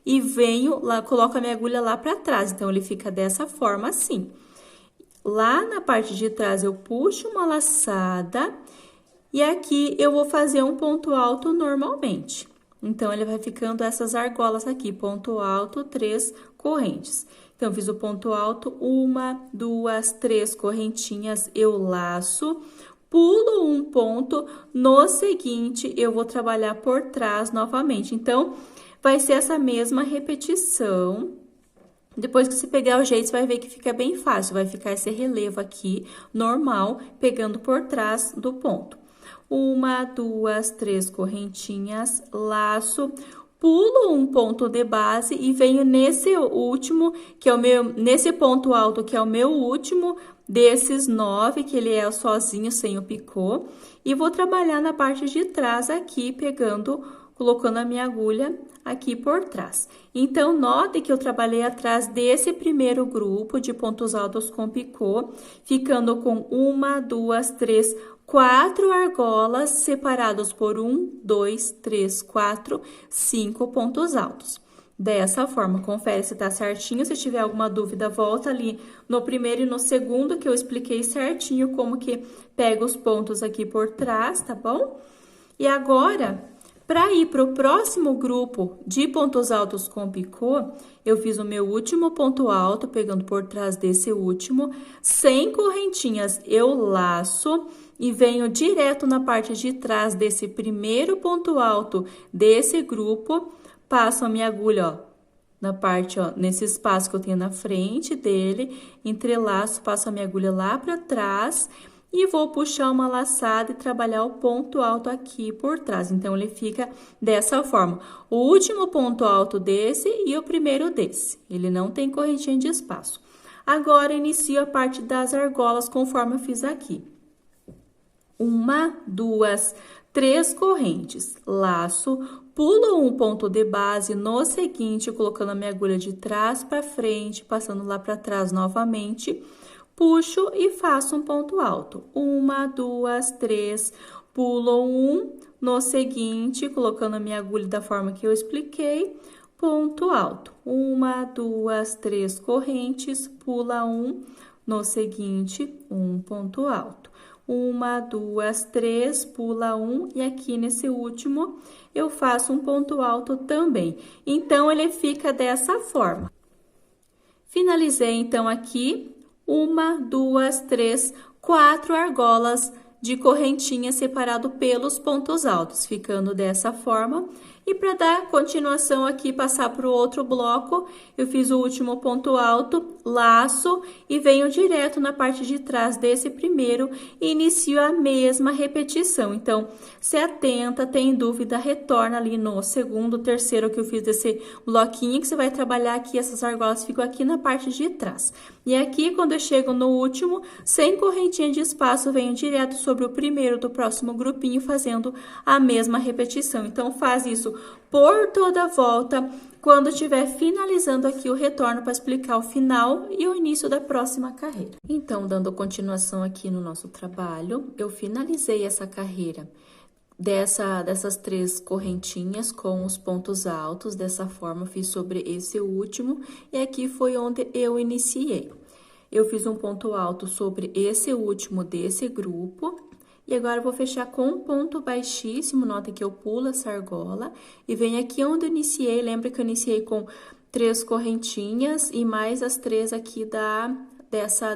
[SPEAKER 1] e venho lá, coloco a minha agulha lá para trás. Então, ele fica dessa forma assim. Lá na parte de trás eu puxo uma laçada e aqui eu vou fazer um ponto alto normalmente. Então, ele vai ficando essas argolas aqui, ponto alto, 3 correntes. Então, eu fiz o ponto alto, 1, 2, 3 correntinhas, eu laço, pulo um ponto, no seguinte, eu vou trabalhar por trás novamente. Então, vai ser essa mesma repetição. Depois que você pegar o jeito, você vai ver que fica bem fácil, vai ficar esse relevo aqui, normal, pegando por trás do ponto. 1, 2, 3 correntinhas, laço, pulo um ponto de base e venho nesse último, que é nesse ponto alto, que é o meu último desses 9, que ele é sozinho, sem o picô, e vou trabalhar na parte de trás aqui, colocando a minha agulha aqui por trás. Então, note que eu trabalhei atrás desse primeiro grupo de pontos altos com picô, ficando com 1, 2, 3, 4 argolas separados por 1, 2, 3, 4, 5 pontos altos. Dessa forma, confere se tá certinho. Se tiver alguma dúvida, volta ali no primeiro e no segundo, que eu expliquei certinho como que pega os pontos aqui por trás, tá bom? E agora, para ir para o próximo grupo de pontos altos com picô, eu fiz o meu último ponto alto, pegando por trás desse último, sem correntinhas, eu laço e venho direto na parte de trás desse primeiro ponto alto desse grupo, passo a minha agulha, ó, na parte, ó, nesse espaço que eu tenho na frente dele, entrelaço, passo a minha agulha lá para trás e vou puxar uma laçada e trabalhar o ponto alto aqui por trás. Então, ele fica dessa forma. O último ponto alto desse e o primeiro desse. Ele não tem correntinha de espaço. Agora, inicio a parte das argolas conforme eu fiz aqui. 1, 2, 3 correntes, laço, pulo um ponto de base no seguinte, colocando a minha agulha de trás para frente, passando lá para trás novamente, puxo e faço um ponto alto. 1, 2, 3, pulo um no seguinte, colocando a minha agulha da forma que eu expliquei, ponto alto. 1, 2, 3 correntes, pula um no seguinte, um ponto alto. 1, 2, 3, pula um, e aqui nesse último eu faço um ponto alto também. Então, ele fica dessa forma. Finalizei, então, aqui 1, 2, 3, 4 argolas de correntinha separado pelos pontos altos, ficando dessa forma. E para dar continuação aqui, passar para o outro bloco, eu fiz o último ponto alto, laço e venho direto na parte de trás desse primeiro e inicio a mesma repetição. Então, se atenta, tem dúvida, retorna ali no segundo, terceiro que eu fiz desse bloquinho, que você vai trabalhar aqui, essas argolas ficam aqui na parte de trás. E aqui, quando eu chego no último, sem correntinha de espaço, venho direto sobre o primeiro do próximo grupinho, fazendo a mesma repetição. Então, faz isso por toda a volta. Quando estiver finalizando aqui, eu retorno para explicar o final e o início da próxima carreira. Então, dando continuação aqui no nosso trabalho, eu finalizei essa carreira dessas 3 correntinhas com os pontos altos, dessa forma, fiz sobre esse último, e aqui foi onde eu iniciei. Eu fiz um ponto alto sobre esse último desse grupo, e agora eu vou fechar com um ponto baixíssimo, nota que eu pulo essa argola, e venho aqui onde eu iniciei, lembra que eu iniciei com 3 correntinhas, e mais as 3 aqui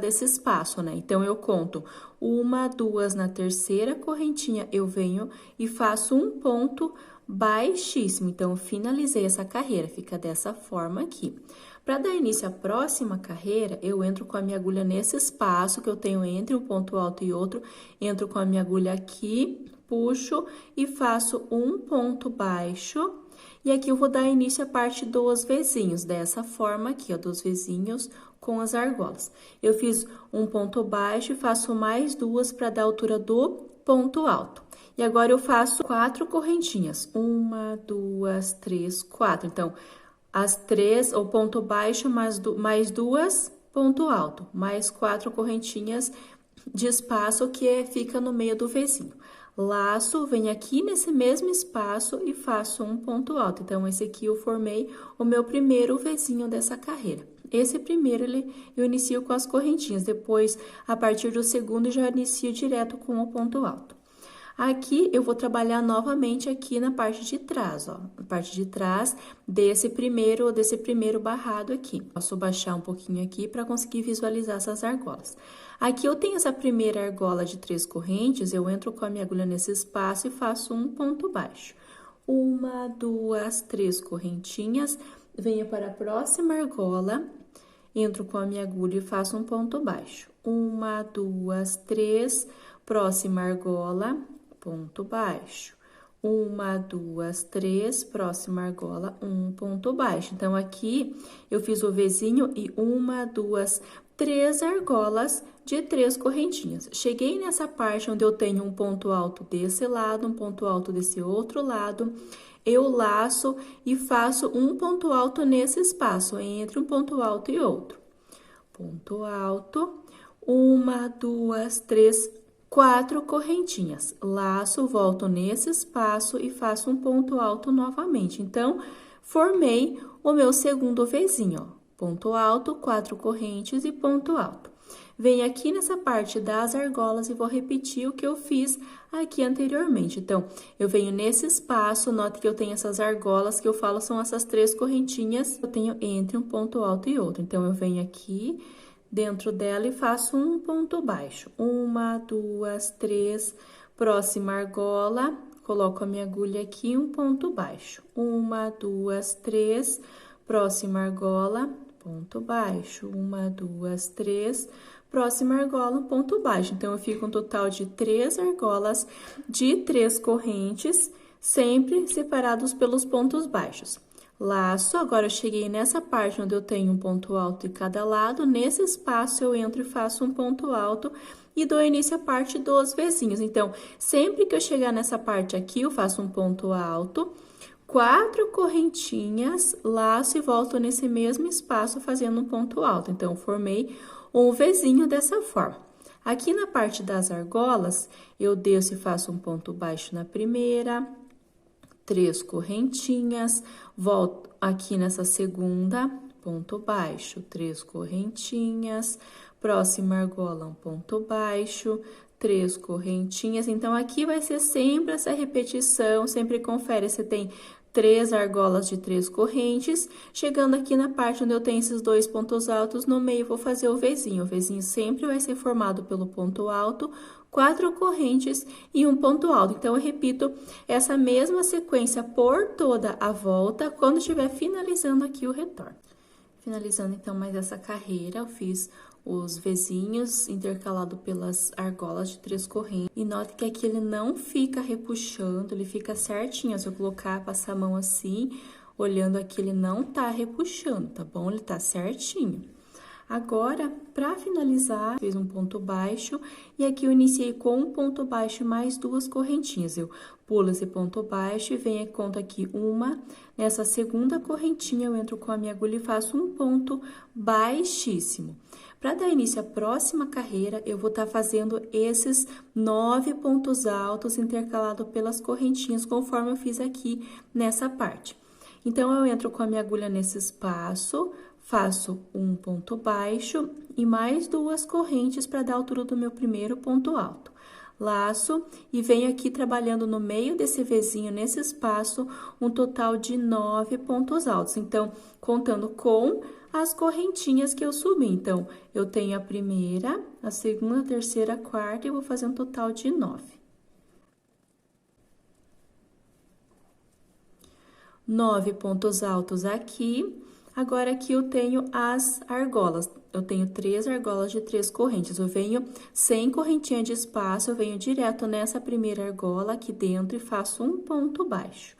[SPEAKER 1] desse espaço, né? Então, eu conto 1, 2 na terceira correntinha, eu venho e faço um ponto baixíssimo. Então, eu finalizei essa carreira, fica dessa forma aqui. Para dar início à próxima carreira, eu entro com a minha agulha nesse espaço que eu tenho entre um ponto alto e outro, entro com a minha agulha aqui, puxo e faço um ponto baixo. E aqui eu vou dar início à parte dos vizinhos, dessa forma aqui, ó, dos vizinhos com as argolas. Eu fiz um ponto baixo e faço mais 2 para dar a altura do ponto alto. E agora, eu faço 4 correntinhas. 1, 2, 3, 4. Então, as 3, o ponto baixo, mais 2, ponto alto. Mais 4 correntinhas de espaço que fica no meio do vizinho. Laço, venho aqui nesse mesmo espaço e faço um ponto alto. Então, esse aqui eu formei o meu primeiro vizinho dessa carreira. Esse primeiro, eu inicio com as correntinhas. Depois, a partir do segundo, já inicio direto com o ponto alto. Aqui, eu vou trabalhar novamente aqui na parte de trás, ó. Na parte de trás desse primeiro barrado aqui. Posso baixar um pouquinho aqui para conseguir visualizar essas argolas. Aqui, eu tenho essa primeira argola de 3 correntes, eu entro com a minha agulha nesse espaço e faço um ponto baixo. 1, 2, 3 correntinhas, venho para a próxima argola, entro com a minha agulha e faço um ponto baixo. 1, 2, 3, próxima argola, ponto baixo. 1, 2, 3, próxima argola, um ponto baixo. Então, aqui eu fiz o vizinho e 1, 2, 3 argolas de 3 correntinhas. Cheguei nessa parte onde eu tenho um ponto alto desse lado, um ponto alto desse outro lado, eu laço e faço um ponto alto nesse espaço, entre um ponto alto e outro. Ponto alto, 1, 2, 3, 4 correntinhas. Laço, volto nesse espaço e faço um ponto alto novamente. Então, formei o meu segundo vizinho, ó. Ponto alto, 4 correntes e ponto alto. Venho aqui nessa parte das argolas e vou repetir o que eu fiz aqui anteriormente. Então, eu venho nesse espaço, note que eu tenho essas argolas que eu falo são essas 3 correntinhas que eu tenho entre um ponto alto e outro. Então, eu venho aqui dentro dela e faço um ponto baixo. 1, 2, 3, próxima argola, coloco a minha agulha aqui, um ponto baixo. 1, 2, 3, próxima argola, ponto baixo. 1, 2, 3, próxima argola, um ponto baixo. Então, eu fico um total de 3 argolas de 3 correntes, sempre separados pelos pontos baixos. Laço, agora eu cheguei nessa parte onde eu tenho um ponto alto em cada lado, nesse espaço eu entro e faço um ponto alto e dou início à parte dos vizinhos. Então, sempre que eu chegar nessa parte aqui, eu faço um ponto alto, 4 correntinhas, laço e volto nesse mesmo espaço fazendo um ponto alto. Então, formei um vizinho dessa forma. Aqui na parte das argolas, eu desço e faço um ponto baixo na primeira, 3 correntinhas, volto aqui nessa segunda, ponto baixo, 3 correntinhas, próxima argola, um ponto baixo, 3 correntinhas. Então, aqui vai ser sempre essa repetição, sempre confere se tem 3 argolas de 3 correntes. Chegando aqui na parte onde eu tenho esses 2 pontos altos, no meio vou fazer o vizinho. O vizinho sempre vai ser formado pelo ponto alto, 4 correntes e um ponto alto. Então, eu repito essa mesma sequência por toda a volta, quando estiver finalizando aqui o retorno. Finalizando, então, mais essa carreira, eu fiz os vizinhos intercalado pelas argolas de 3 correntes. E note que aqui ele não fica repuxando, ele fica certinho. Se eu colocar, passar a mão assim, olhando aqui, ele não tá repuxando, tá bom? Ele tá certinho. Agora, para finalizar, fiz um ponto baixo e aqui eu iniciei com um ponto baixo mais 2 correntinhas. Eu pulo esse ponto baixo e venho e conto aqui uma. Nessa segunda correntinha, eu entro com a minha agulha e faço um ponto baixíssimo. Para dar início à próxima carreira, eu vou estar fazendo esses 9 pontos altos intercalados pelas correntinhas, conforme eu fiz aqui nessa parte. Então, eu entro com a minha agulha nesse espaço, faço um ponto baixo e mais 2 correntes para dar a altura do meu primeiro ponto alto. Laço e venho aqui trabalhando no meio desse vizinho, nesse espaço, um total de 9 pontos altos. Então, contando com as correntinhas que eu subi. Então, eu tenho a primeira, a segunda, a terceira, a quarta e vou fazer um total de 9. 9 pontos altos aqui. Agora, aqui eu tenho as argolas. Eu tenho 3 argolas de 3 correntes. Eu venho sem correntinha de espaço, eu venho direto nessa primeira argola aqui dentro e faço um ponto baixo.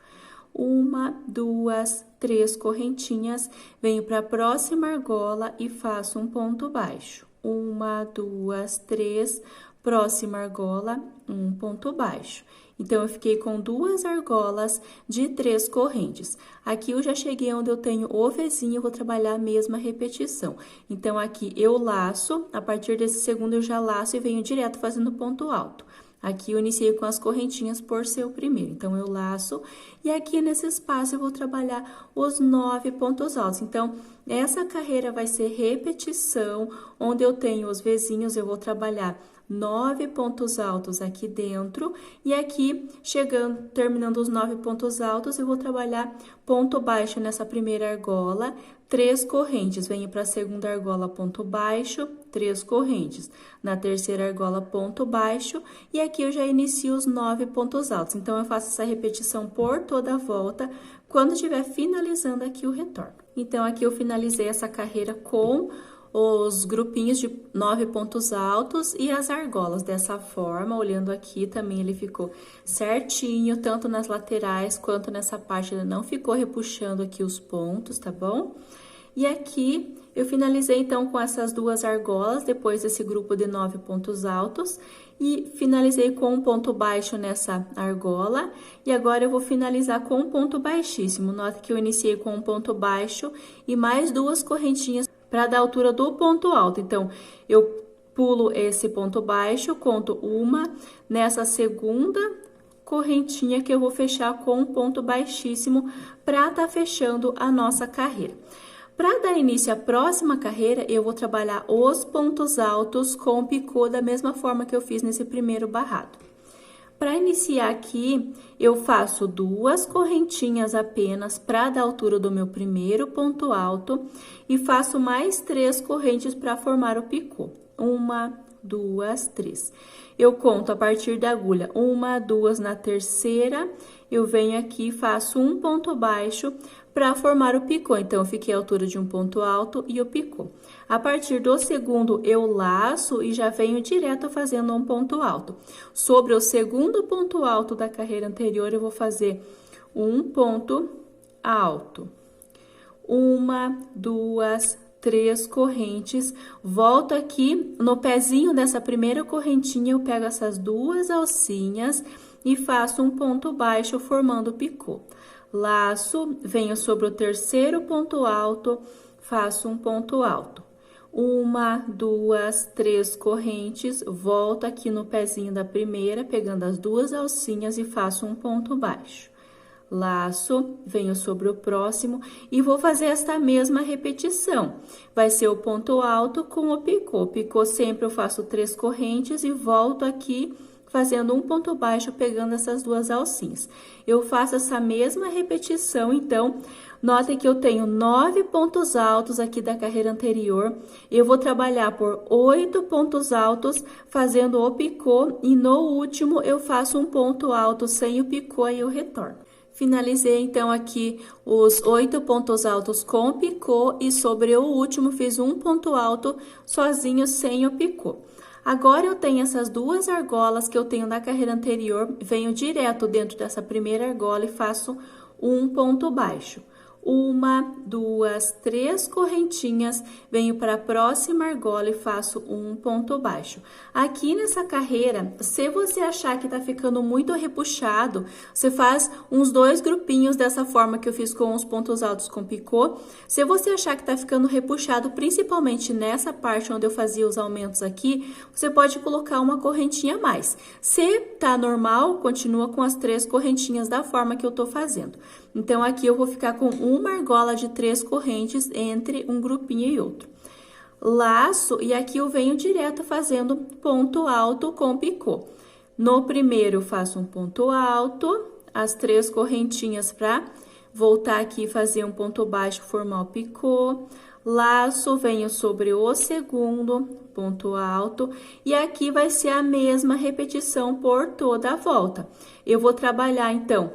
[SPEAKER 1] 1, 2, 3 correntinhas, venho para a próxima argola e faço um ponto baixo. 1, 2, 3, próxima argola, um ponto baixo. Então, eu fiquei com 2 argolas de 3 correntes. Aqui, eu já cheguei onde eu tenho o vizinho, eu vou trabalhar a mesma repetição. Então, aqui, eu laço, a partir desse segundo, eu já laço e venho direto fazendo ponto alto. Aqui, eu iniciei com as correntinhas por ser o primeiro. Então, eu laço e aqui, nesse espaço, eu vou trabalhar os 9 pontos altos. Então, essa carreira vai ser repetição, onde eu tenho os vizinhos, eu vou trabalhar 9 pontos altos aqui dentro, e aqui, chegando, terminando os 9 pontos altos, eu vou trabalhar ponto baixo nessa primeira argola, 3 correntes, venho para a segunda argola, ponto baixo, 3 correntes, na terceira argola, ponto baixo, e aqui eu já inicio os 9 pontos altos. Então, eu faço essa repetição por toda a volta, quando estiver finalizando aqui o retorno. Então, aqui eu finalizei essa carreira com os grupinhos de 9 pontos altos e as argolas dessa forma. Olhando aqui também ele ficou certinho, tanto nas laterais quanto nessa parte, ele não ficou repuxando aqui os pontos, tá bom? E aqui eu finalizei então com essas 2 argolas, depois desse grupo de 9 pontos altos, e finalizei com um ponto baixo nessa argola, e agora eu vou finalizar com um ponto baixíssimo. Note que eu iniciei com um ponto baixo e mais 2 correntinhas para dar a altura do ponto alto. Então, eu pulo esse ponto baixo, conto uma, nessa segunda correntinha que eu vou fechar com um ponto baixíssimo para tá fechando a nossa carreira. Para dar início à próxima carreira, eu vou trabalhar os pontos altos com o picô da mesma forma que eu fiz nesse primeiro barrado. Para iniciar aqui, eu faço 2 correntinhas apenas para dar a altura do meu primeiro ponto alto e faço mais 3 correntes para formar o picô. 1, 2, 3. Eu conto a partir da agulha 1, 2 na terceira, eu venho aqui e faço um ponto baixo para formar o picô. Então, eu fiquei à altura de um ponto alto e o picô. A partir do segundo, eu laço e já venho direto fazendo um ponto alto. Sobre o segundo ponto alto da carreira anterior, eu vou fazer um ponto alto. 1, 2, 3 correntes, volto aqui no pezinho dessa primeira correntinha, eu pego essas duas alcinhas e faço um ponto baixo formando o picô. Laço, venho sobre o terceiro ponto alto, faço um ponto alto. 1, 2, 3 correntes, volto aqui no pezinho da primeira, pegando as duas alcinhas e faço um ponto baixo. Laço, venho sobre o próximo e vou fazer esta mesma repetição. Vai ser o ponto alto com o picô. Picô sempre eu faço 3 correntes e volto aqui fazendo um ponto baixo, pegando essas duas alcinhas. Eu faço essa mesma repetição, então, notem que eu tenho 9 pontos altos aqui da carreira anterior. Eu vou trabalhar por 8 pontos altos, fazendo o picô, e no último eu faço um ponto alto sem o picô e eu retorno. Finalizei, então, aqui os 8 pontos altos com o picô e sobre o último fiz um ponto alto sozinho sem o picô. Agora, eu tenho essas duas argolas que eu tenho da carreira anterior, venho direto dentro dessa primeira argola e faço um ponto baixo. 1, 2, 3 correntinhas, venho para a próxima argola e faço um ponto baixo. Aqui nessa carreira, se você achar que tá ficando muito repuxado, você faz uns 2 grupinhos dessa forma que eu fiz com os pontos altos com picô. Se você achar que tá ficando repuxado, principalmente nessa parte onde eu fazia os aumentos aqui, você pode colocar uma correntinha a mais. Se tá normal, continua com as 3 correntinhas da forma que eu tô fazendo. Então, aqui eu vou ficar com uma argola de 3 correntes entre um grupinho e outro. Laço, e aqui eu venho direto fazendo ponto alto com picô. No primeiro, eu faço um ponto alto, as 3 correntinhas para voltar aqui e fazer um ponto baixo, formar o picô. Laço, venho sobre o segundo, ponto alto, e aqui vai ser a mesma repetição por toda a volta. Eu vou trabalhar, então,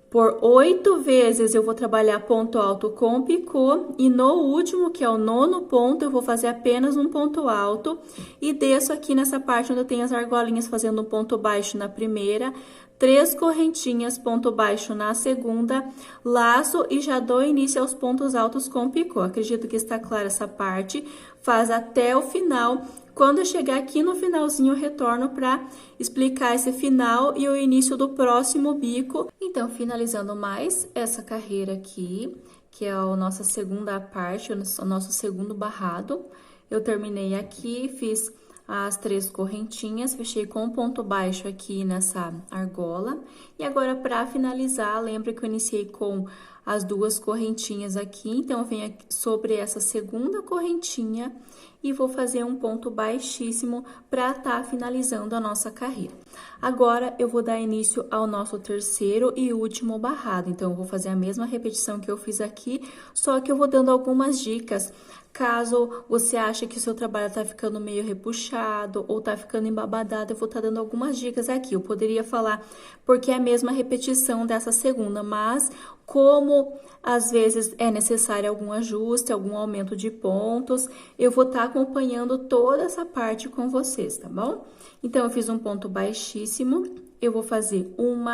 [SPEAKER 1] por 8 vezes eu vou trabalhar ponto alto com picô e no último, que é o 9º ponto, eu vou fazer apenas um ponto alto e desço aqui nessa parte onde eu tenho as argolinhas fazendo um ponto baixo na primeira, 3 correntinhas, ponto baixo na segunda, laço e já dou início aos pontos altos com picô. Acredito que está clara essa parte, faz até o final. Quando eu chegar aqui no finalzinho, eu retorno para explicar esse final e o início do próximo bico. Então, finalizando mais essa carreira aqui, que é a nossa segunda parte, o nosso segundo barrado. Eu terminei aqui, fiz as 3 correntinhas, fechei com um ponto baixo aqui nessa argola. E agora, para finalizar, lembra que eu iniciei com as 2 correntinhas aqui, então, eu venho aqui sobre essa segunda correntinha e vou fazer um ponto baixíssimo para tá finalizando a nossa carreira. Agora, eu vou dar início ao nosso terceiro e último barrado, então, eu vou fazer a mesma repetição que eu fiz aqui, só que eu vou dando algumas dicas. Caso você ache que o seu trabalho tá ficando meio repuxado ou tá ficando embabadado, eu vou estar dando algumas dicas aqui. Eu poderia falar porque é a mesma repetição dessa segunda, mas como às vezes é necessário algum ajuste, algum aumento de pontos, eu vou estar acompanhando toda essa parte com vocês, tá bom? Então, eu fiz um ponto baixíssimo, eu vou fazer 1,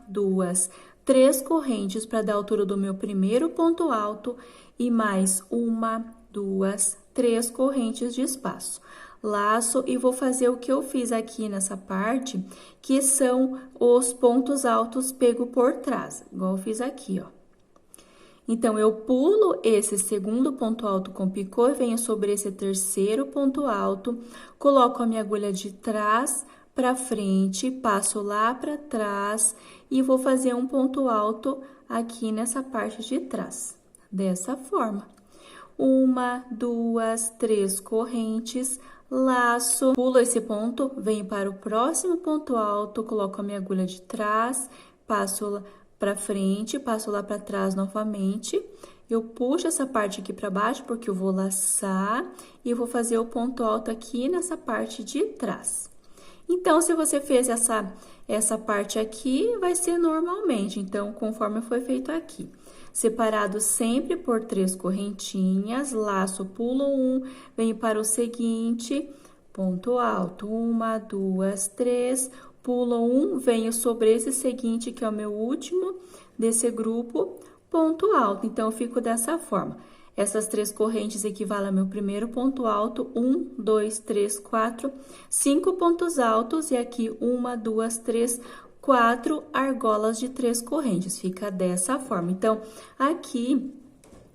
[SPEAKER 1] 2, 3 correntes para dar a altura do meu primeiro ponto alto e mais 1, 2, 3 correntes de espaço. Laço e vou fazer o que eu fiz aqui nessa parte, que são os pontos altos pego por trás, igual eu fiz aqui, ó. Então, eu pulo esse segundo ponto alto com picô, venho sobre esse terceiro ponto alto, coloco a minha agulha de trás para frente, passo lá para trás e vou fazer um ponto alto aqui nessa parte de trás, dessa forma. 1, 2, 3 correntes, laço, pulo esse ponto, venho para o próximo ponto alto, coloco a minha agulha de trás, passo para frente, passo lá para trás novamente eu puxo essa parte aqui para baixo, porque eu vou laçar e vou fazer o ponto alto aqui nessa parte de trás. Então, se você fez essa parte aqui, vai ser normalmente, então, conforme foi feito aqui. Separado sempre por 3 correntinhas, laço, pulo 1, venho para o seguinte, ponto alto, 1, 2, 3, pulo 1, venho sobre esse seguinte, que é o meu último desse grupo, ponto alto. Então, eu fico dessa forma. Essas 3 correntes equivalem ao meu primeiro ponto alto, 1, 2, 3, 4, 5 pontos altos, e aqui 1, 2, 3, 4 argolas de 3 correntes, fica dessa forma. Então, aqui,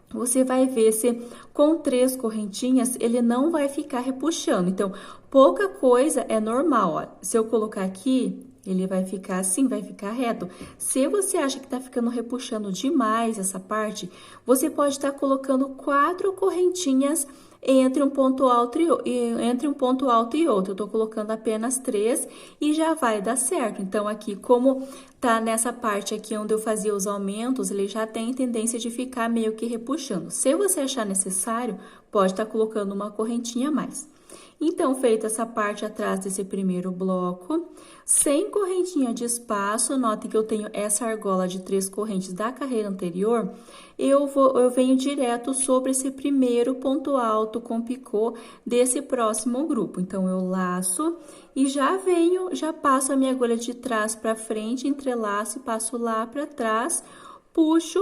[SPEAKER 1] você vai ver se com 3 correntinhas, ele não vai ficar repuxando. Então, pouca coisa é normal, ó. Se eu colocar aqui, ele vai ficar assim, vai ficar reto. Se você acha que tá ficando repuxando demais essa parte, você pode estar colocando 4 correntinhas entre um ponto alto e outro. Eu tô colocando apenas 3 e já vai dar certo. Então, aqui, como tá nessa parte aqui onde eu fazia os aumentos, ele já tem tendência de ficar meio que repuxando. Se você achar necessário, pode estar colocando uma correntinha a mais. Então, feita essa parte atrás desse primeiro bloco, sem correntinha de espaço, note que eu tenho essa argola de 3 correntes da carreira anterior, eu venho direto sobre esse primeiro ponto alto com picô desse próximo grupo. Então, eu laço e já passo a minha agulha de trás para frente, entrelaço, passo lá para trás, puxo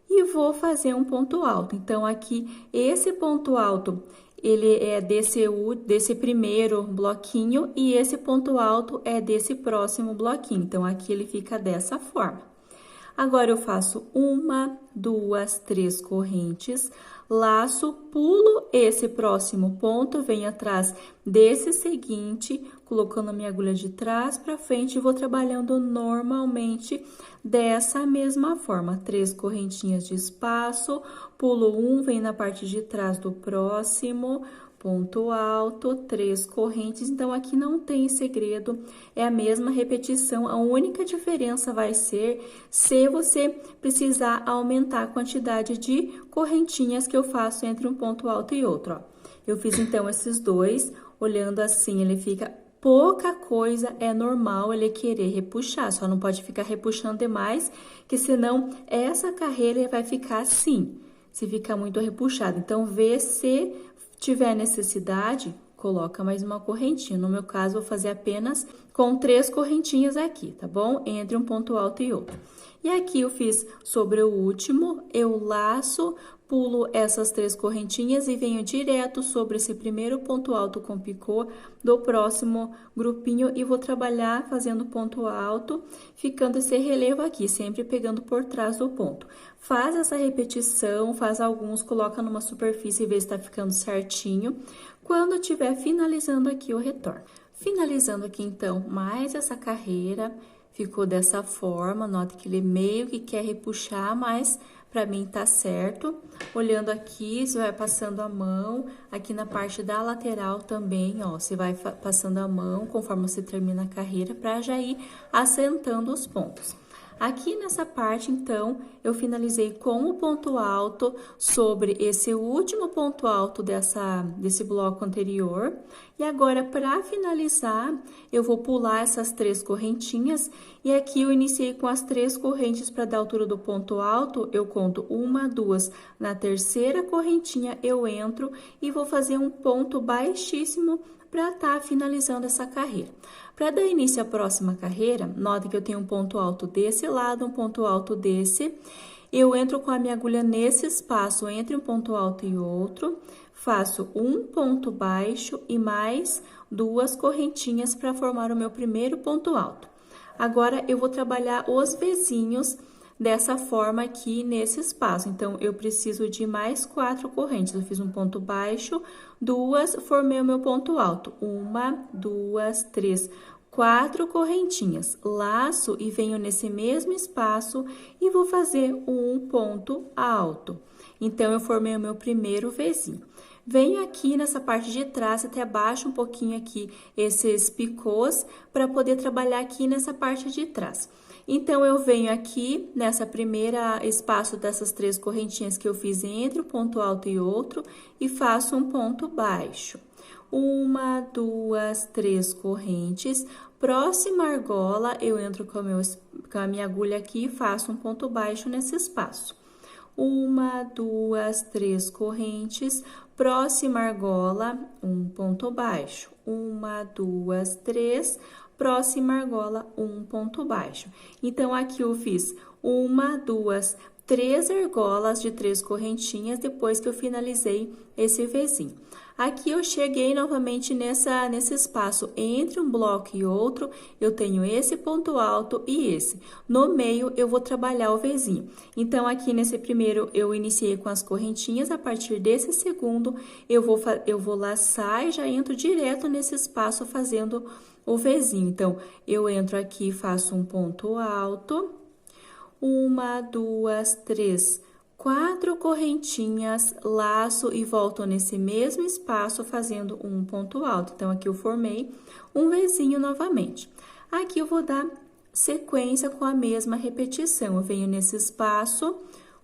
[SPEAKER 1] e vou fazer um ponto alto. Então, aqui, esse ponto alto, ele é desse primeiro bloquinho e esse ponto alto é desse próximo bloquinho. Então, aqui ele fica dessa forma. Agora, eu faço 1, 2, 3 correntes, laço, pulo esse próximo ponto, venho atrás desse seguinte, colocando a minha agulha de trás para frente e vou trabalhando normalmente dessa mesma forma. 3 correntinhas de espaço, pulo 1, venho na parte de trás do próximo, ponto alto, 3 correntes. Então, aqui não tem segredo, é a mesma repetição. A única diferença vai ser se você precisar aumentar a quantidade de correntinhas que eu faço entre um ponto alto e outro, ó. Eu fiz, então, esses dois, olhando assim, ele fica pouca coisa, é normal ele querer repuxar, só não pode ficar repuxando demais, que senão essa carreira vai ficar assim, se ficar muito repuxado. Então, vê se tiver necessidade, coloca mais uma correntinha. No meu caso, vou fazer apenas com 3 correntinhas aqui, tá bom? Entre um ponto alto e outro. E aqui eu fiz sobre o último, eu laço, pulo essas 3 correntinhas e venho direto sobre esse primeiro ponto alto com picô do próximo grupinho e vou trabalhar fazendo ponto alto, ficando esse relevo aqui, sempre pegando por trás do ponto. Faz essa repetição, faz alguns, coloca numa superfície e vê se tá ficando certinho. Quando tiver finalizando aqui, eu retorno. Finalizando aqui, então, mais essa carreira, ficou dessa forma, note que ele meio que quer repuxar, mas pra mim tá certo. Olhando aqui, você vai passando a mão, aqui na parte da lateral também, ó, você vai passando a mão conforme você termina a carreira pra já ir assentando os pontos. Aqui nessa parte, então, eu finalizei com o ponto alto sobre esse último ponto alto desse bloco anterior. E agora, para finalizar, eu vou pular essas 3 correntinhas. E aqui eu iniciei com as 3 correntes para dar a altura do ponto alto. Eu conto 1, 2. Na terceira correntinha, eu entro e vou fazer um ponto baixíssimo para estar finalizando essa carreira. Para dar início à próxima carreira, note que eu tenho um ponto alto desse lado, um ponto alto desse. Eu entro com a minha agulha nesse espaço entre um ponto alto e outro, faço um ponto baixo e mais 2 correntinhas para formar o meu primeiro ponto alto. Agora, eu vou trabalhar os vizinhos dessa forma aqui nesse espaço. Então, eu preciso de mais 4 correntes. Eu fiz um ponto baixo, 2, formei o meu ponto alto. 1, 2, 3, 4 correntinhas. Laço e venho nesse mesmo espaço e vou fazer um ponto alto. Então, eu formei o meu primeiro vizinho. Venho aqui nessa parte de trás, até abaixo um pouquinho aqui esses picôs, para poder trabalhar aqui nessa parte de trás. Então, eu venho aqui nessa primeira espaço dessas 3 correntinhas que eu fiz entre um ponto alto e outro e faço um ponto baixo. 1, 2, 3 correntes. Próxima argola, eu entro com a minha agulha aqui e faço um ponto baixo nesse espaço. 1, 2, 3 correntes. Próxima argola, um ponto baixo. 1, 2, 3. Próxima argola, um ponto baixo. Então, aqui eu fiz 1, 2, 3 argolas de 3 correntinhas depois que eu finalizei esse Vzinho. Aqui eu cheguei novamente nesse espaço entre um bloco e outro, eu tenho esse ponto alto e esse. No meio, eu vou trabalhar o Vzinho. Então, aqui nesse primeiro, eu iniciei com as correntinhas, a partir desse segundo, eu vou laçar e já entro direto nesse espaço fazendo o Vzinho. Então, eu entro aqui e faço um ponto alto, 1, 2, 3, 4 correntinhas, laço e volto nesse mesmo espaço fazendo um ponto alto. Então, aqui eu formei um Vzinho novamente. Aqui eu vou dar sequência com a mesma repetição. Eu venho nesse espaço,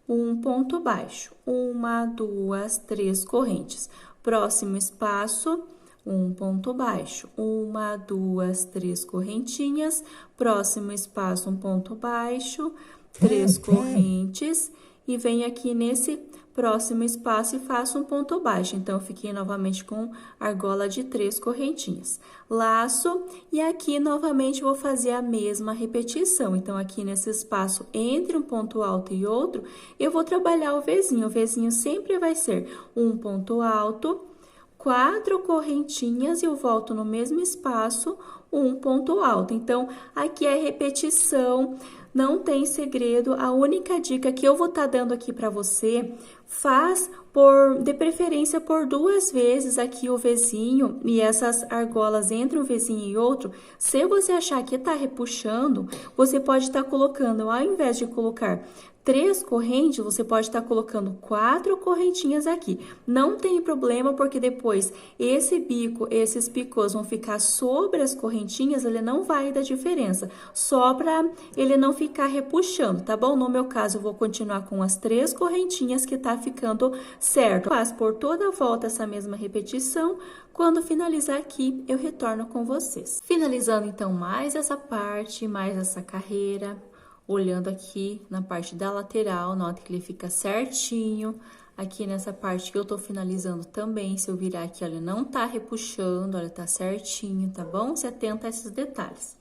[SPEAKER 1] um ponto baixo, 1, 2, 3 correntes. Próximo espaço, um ponto baixo, 1, 2, 3 correntinhas. Próximo espaço, um ponto baixo, 3 correntes. E venho aqui nesse próximo espaço e faço um ponto baixo. Então, eu fiquei novamente com argola de 3 correntinhas. Laço, e aqui novamente vou fazer a mesma repetição. Então, aqui nesse espaço entre um ponto alto e outro, eu vou trabalhar o Vzinho. O Vzinho sempre vai ser um ponto alto, 4 correntinhas, e eu volto no mesmo espaço, um ponto alto. Então, aqui é repetição, não tem segredo. A única dica que eu vou estar dando aqui para você, faz de preferência por 2 vezes aqui o Vzinho e essas argolas entre um Vzinho e outro. Se você achar que tá repuxando, você pode estar colocando, ao invés de colocar 3 correntes, você pode estar colocando 4 correntinhas aqui. Não tem problema, porque depois esse bico, esses picôs vão ficar sobre as correntinhas, ele não vai dar diferença, só para ele não ficar repuxando, tá bom? No meu caso, eu vou continuar com as 3 correntinhas que tá ficando certo. Faço por toda a volta essa mesma repetição. Quando finalizar aqui, eu retorno com vocês. Finalizando, então, mais essa parte, mais essa carreira. Olhando aqui na parte da lateral, nota que ele fica certinho. Aqui nessa parte que eu tô finalizando também, se eu virar aqui, olha, não tá repuxando, olha, tá certinho, tá bom? Se atenta a esses detalhes.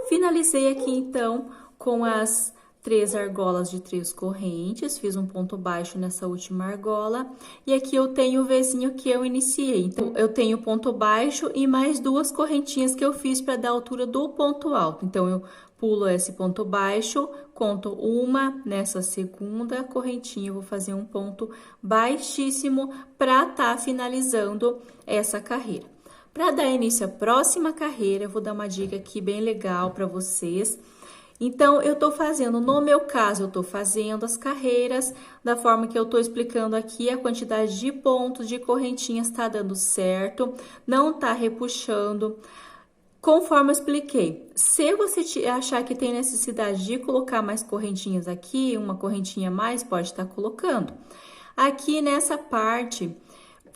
[SPEAKER 1] Finalizei aqui, então, com as 3 argolas de 3 correntes, fiz um ponto baixo nessa última argola, e aqui eu tenho o Vzinho que eu iniciei. Então, eu tenho ponto baixo e mais 2 correntinhas que eu fiz para dar a altura do ponto alto. Então, eu pulo esse ponto baixo, conto uma nessa segunda correntinha, vou fazer um ponto baixíssimo para estar finalizando essa carreira. Para dar início à próxima carreira, eu vou dar uma dica aqui bem legal para vocês. Então, eu tô fazendo, no meu caso, eu tô fazendo as carreiras da forma que eu tô explicando aqui, a quantidade de pontos, de correntinhas tá dando certo, não tá repuxando. Conforme eu expliquei, se você achar que tem necessidade de colocar mais correntinhas aqui, uma correntinha a mais, pode estar colocando. Aqui nessa parte,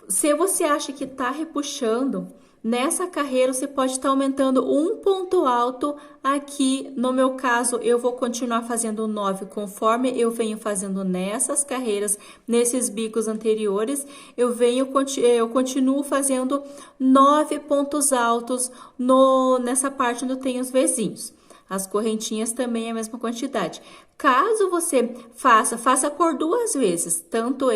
[SPEAKER 1] se você acha que tá repuxando, nessa carreira você pode estar aumentando um ponto alto aqui. No meu caso, eu vou continuar fazendo 9 conforme eu venho fazendo nessas carreiras, nesses bicos anteriores, eu continuo fazendo 9 pontos altos nessa parte onde eu tenho os Vzinhos. As correntinhas também é a mesma quantidade. Caso você faça por 2 vezes, tanto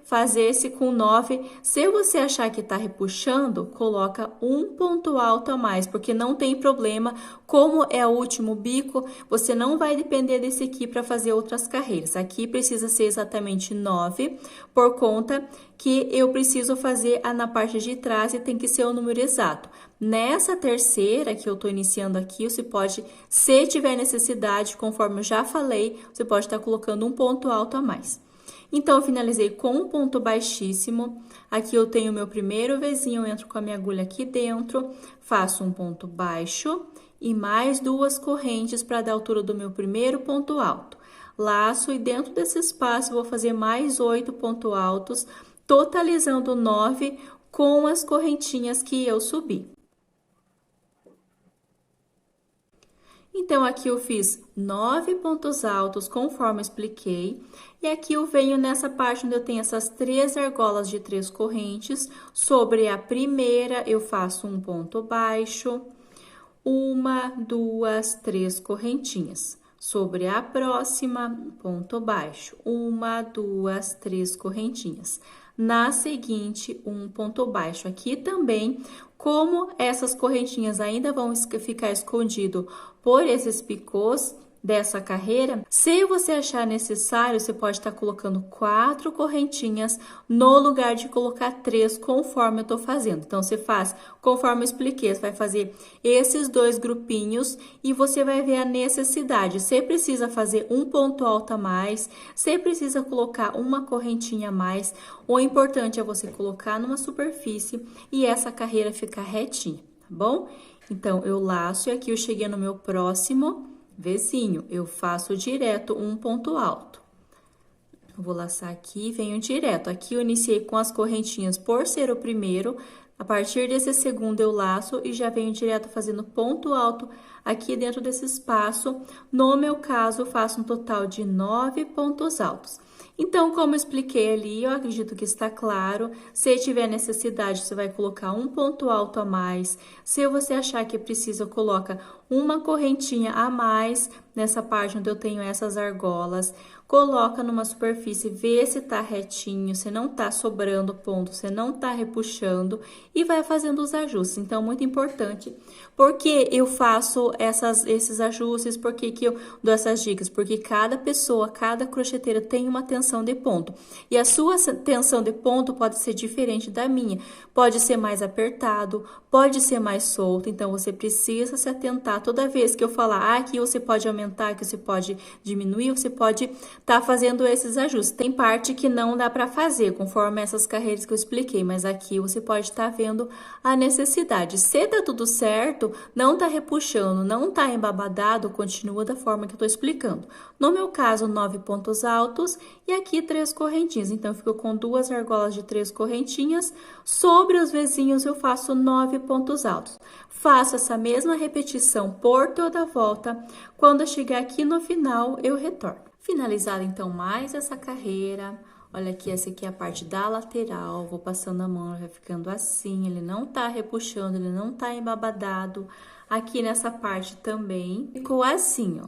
[SPEAKER 1] fazer esse com 9. Se você achar que tá repuxando, coloca um ponto alto a mais, porque não tem problema. Como é o último bico, você não vai depender desse aqui para fazer outras carreiras. Aqui precisa ser exatamente 9, por conta que eu preciso fazer na parte de trás e tem que ser o número exato. Nessa terceira que eu tô iniciando aqui, você pode, se tiver necessidade, conforme eu já falei, você pode estar colocando um ponto alto a mais. Então, eu finalizei com um ponto baixíssimo. Aqui eu tenho o meu primeiro Vzinho, eu entro com a minha agulha aqui dentro, faço um ponto baixo e mais 2 correntes para dar a altura do meu primeiro ponto alto. Laço e dentro desse espaço vou fazer mais 8 pontos altos, totalizando 9 com as correntinhas que eu subi. Então, aqui eu fiz 9 pontos altos, conforme eu expliquei. E aqui eu venho nessa parte onde eu tenho essas 3 argolas de 3 correntes. Sobre a primeira, eu faço um ponto baixo, 1, 2, 3 correntinhas. Sobre a próxima, ponto baixo, 1, 2, 3 correntinhas. Na seguinte, um ponto baixo. Aqui também, como essas correntinhas ainda vão ficar escondido por esses picôs dessa carreira, se você achar necessário, você pode estar colocando 4 correntinhas no lugar de colocar 3, conforme eu tô fazendo. Então, você faz, conforme eu expliquei, você vai fazer esses 2 grupinhos e você vai ver a necessidade. Você precisa fazer um ponto alto a mais, você precisa colocar uma correntinha a mais. O importante é você colocar numa superfície e essa carreira ficar retinha, tá bom? Então, eu laço e aqui eu cheguei no meu próximo vizinho, eu faço direto um ponto alto. Vou laçar aqui e venho direto. Aqui eu iniciei com as correntinhas por ser o primeiro. A partir desse segundo eu laço e já venho direto fazendo ponto alto aqui dentro desse espaço. No meu caso, eu faço um total de 9 pontos altos. Então, como eu expliquei ali, eu acredito que está claro. Se tiver necessidade, você vai colocar um ponto alto a mais. Se você achar que precisa, coloca uma correntinha a mais nessa parte onde eu tenho essas argolas. Coloca numa superfície, vê se tá retinho, se não tá sobrando ponto, se não tá repuxando e vai fazendo os ajustes. Então, muito importante. Por que eu faço esses ajustes? Por que eu dou essas dicas? Porque cada pessoa, cada crocheteira tem uma tensão de ponto. E a sua tensão de ponto pode ser diferente da minha. Pode ser mais apertado, pode ser mais solto. Então, você precisa se atentar. Toda vez que eu falar, aqui você pode aumentar, aqui você pode diminuir, você pode tá fazendo esses ajustes. Tem parte que não dá para fazer, conforme essas carreiras que eu expliquei, mas aqui você pode estar vendo a necessidade. Se tá tudo certo, não tá repuxando, não tá embabadado, continua da forma que eu tô explicando. No meu caso, 9 pontos altos e aqui 3 correntinhas. Então, ficou com 2 argolas de 3 correntinhas. Sobre os vizinhos, eu faço 9 pontos altos. Faço essa mesma repetição por toda a volta. Quando eu chegar aqui no final, eu retorno. Finalizada, então, mais essa carreira. Olha aqui, essa aqui é a parte da lateral. Vou passando a mão, vai ficando assim. Ele não tá repuxando, ele não tá embabadado. Aqui nessa parte também ficou assim, ó.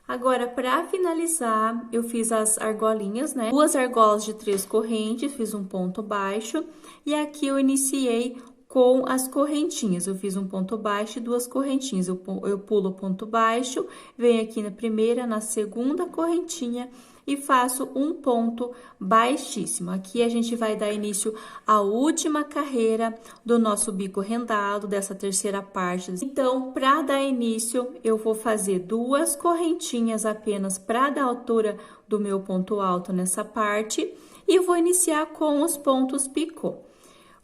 [SPEAKER 1] Agora, para finalizar, eu fiz as argolinhas, né? 2 argolas de 3 correntes, fiz um ponto baixo. E aqui eu iniciei com as correntinhas. Eu fiz um ponto baixo e 2 correntinhas. Eu pulo o ponto baixo, venho aqui na primeira, na segunda correntinha e faço um ponto baixíssimo. Aqui a gente vai dar início à última carreira do nosso bico rendado, dessa terceira parte. Então, para dar início, eu vou fazer 2 correntinhas apenas para dar altura do meu ponto alto nessa parte e vou iniciar com os pontos picô.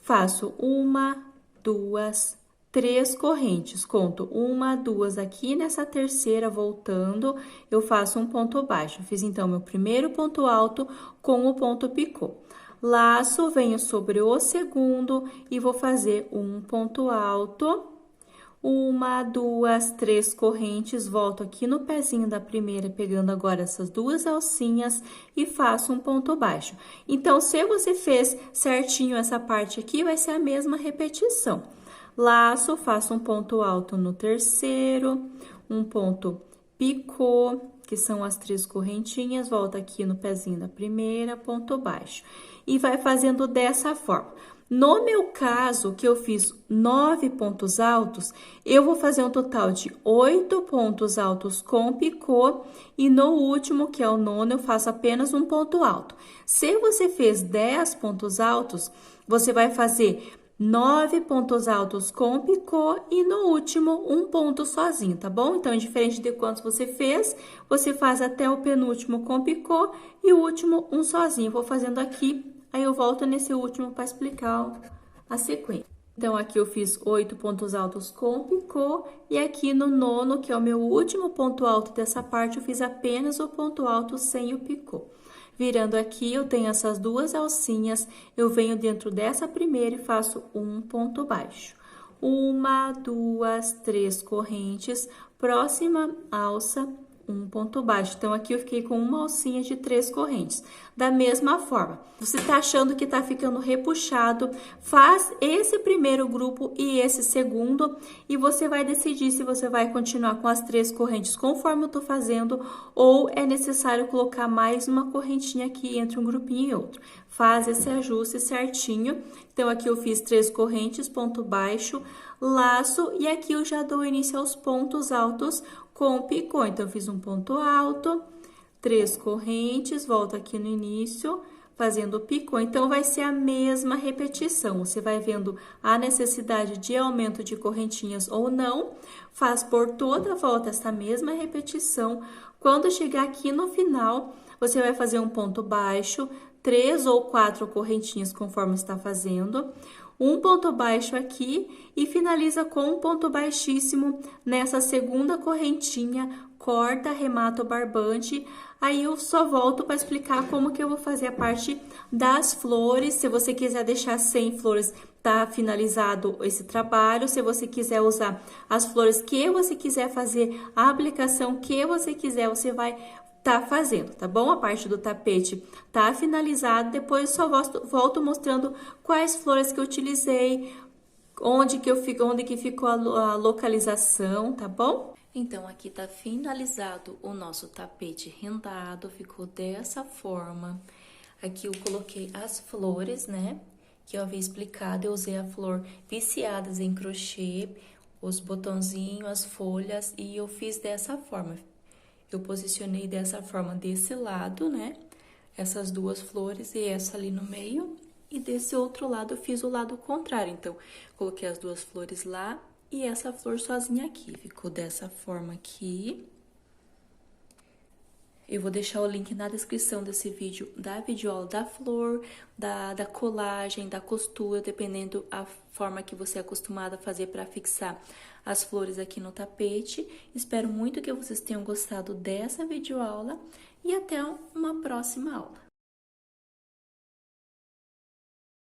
[SPEAKER 1] Faço 1, 2, 3 correntes, conto 1, 2 aqui nessa terceira, voltando, eu faço um ponto baixo. Fiz, então, meu primeiro ponto alto com o ponto picô. Laço, venho sobre o segundo e vou fazer um ponto alto. 1, 2, 3 correntes, volto aqui no pezinho da primeira, pegando agora essas 2 alcinhas e faço um ponto baixo. Então, se você fez certinho essa parte aqui, vai ser a mesma repetição. Laço, faço um ponto alto no terceiro, um ponto picô, que são as 3 correntinhas, volto aqui no pezinho da primeira, ponto baixo. E vai fazendo dessa forma. No meu caso, que eu fiz 9 pontos altos, eu vou fazer um total de 8 pontos altos com picô e no último, que é o nono, eu faço apenas um ponto alto. Se você fez 10 pontos altos, você vai fazer 9 pontos altos com picô e no último um ponto sozinho, tá bom? Então, indiferente de quantos você fez, você faz até o penúltimo com picô e o último um sozinho. Vou fazendo aqui. Aí, eu volto nesse último para explicar a sequência. Então, aqui eu fiz 8 pontos altos com picô, e aqui no nono, que é o meu último ponto alto dessa parte, eu fiz apenas o ponto alto sem o picô. Virando aqui, eu tenho essas duas alcinhas, eu venho dentro dessa primeira e faço um ponto baixo. Uma, duas, três correntes, próxima alça, um ponto baixo. Então, aqui eu fiquei com uma alcinha de 3 correntes. Da mesma forma, você tá achando que tá ficando repuxado, faz esse primeiro grupo e esse segundo, e você vai decidir se você vai continuar com as 3 correntes conforme eu tô fazendo, ou é necessário colocar mais uma correntinha aqui entre um grupinho e outro. Faz esse ajuste certinho. Então, aqui eu fiz 3 correntes, ponto baixo, laço, e aqui eu já dou início aos pontos altos com picô. Então, eu fiz um ponto alto, 3 correntes, volto aqui no início, fazendo picô. Então, vai ser a mesma repetição. Você vai vendo a necessidade de aumento de correntinhas ou não, faz por toda a volta essa mesma repetição. Quando chegar aqui no final, você vai fazer um ponto baixo, 3 ou 4 correntinhas conforme está fazendo, um ponto baixo aqui e finaliza com um ponto baixíssimo nessa segunda correntinha, corta, arremata o barbante. Aí eu só volto para explicar como que eu vou fazer a parte das flores. Se você quiser deixar sem flores, tá finalizado esse trabalho. Se você quiser usar as flores que você quiser fazer, a aplicação que você quiser, você vai tá fazendo, tá bom? A parte do tapete tá finalizada, depois só volto mostrando quais flores que eu utilizei, onde que ficou a localização, tá bom? Então, aqui tá finalizado o nosso tapete rendado, ficou dessa forma. Aqui eu coloquei as flores, né? Que eu havia explicado, eu usei a flor viciadas em crochê, os botãozinhos, as folhas, e eu fiz dessa forma. Eu posicionei dessa forma, desse lado, né? Essas duas flores e essa ali no meio. E desse outro lado, eu fiz o lado contrário. Então, coloquei as duas flores lá e essa flor sozinha aqui. Ficou dessa forma aqui. Eu vou deixar o link na descrição desse vídeo, da videoaula da flor, da colagem, da costura, dependendo a forma que você é acostumado a fazer para fixar as flores aqui no tapete. Espero muito que vocês tenham gostado dessa videoaula e até uma próxima aula.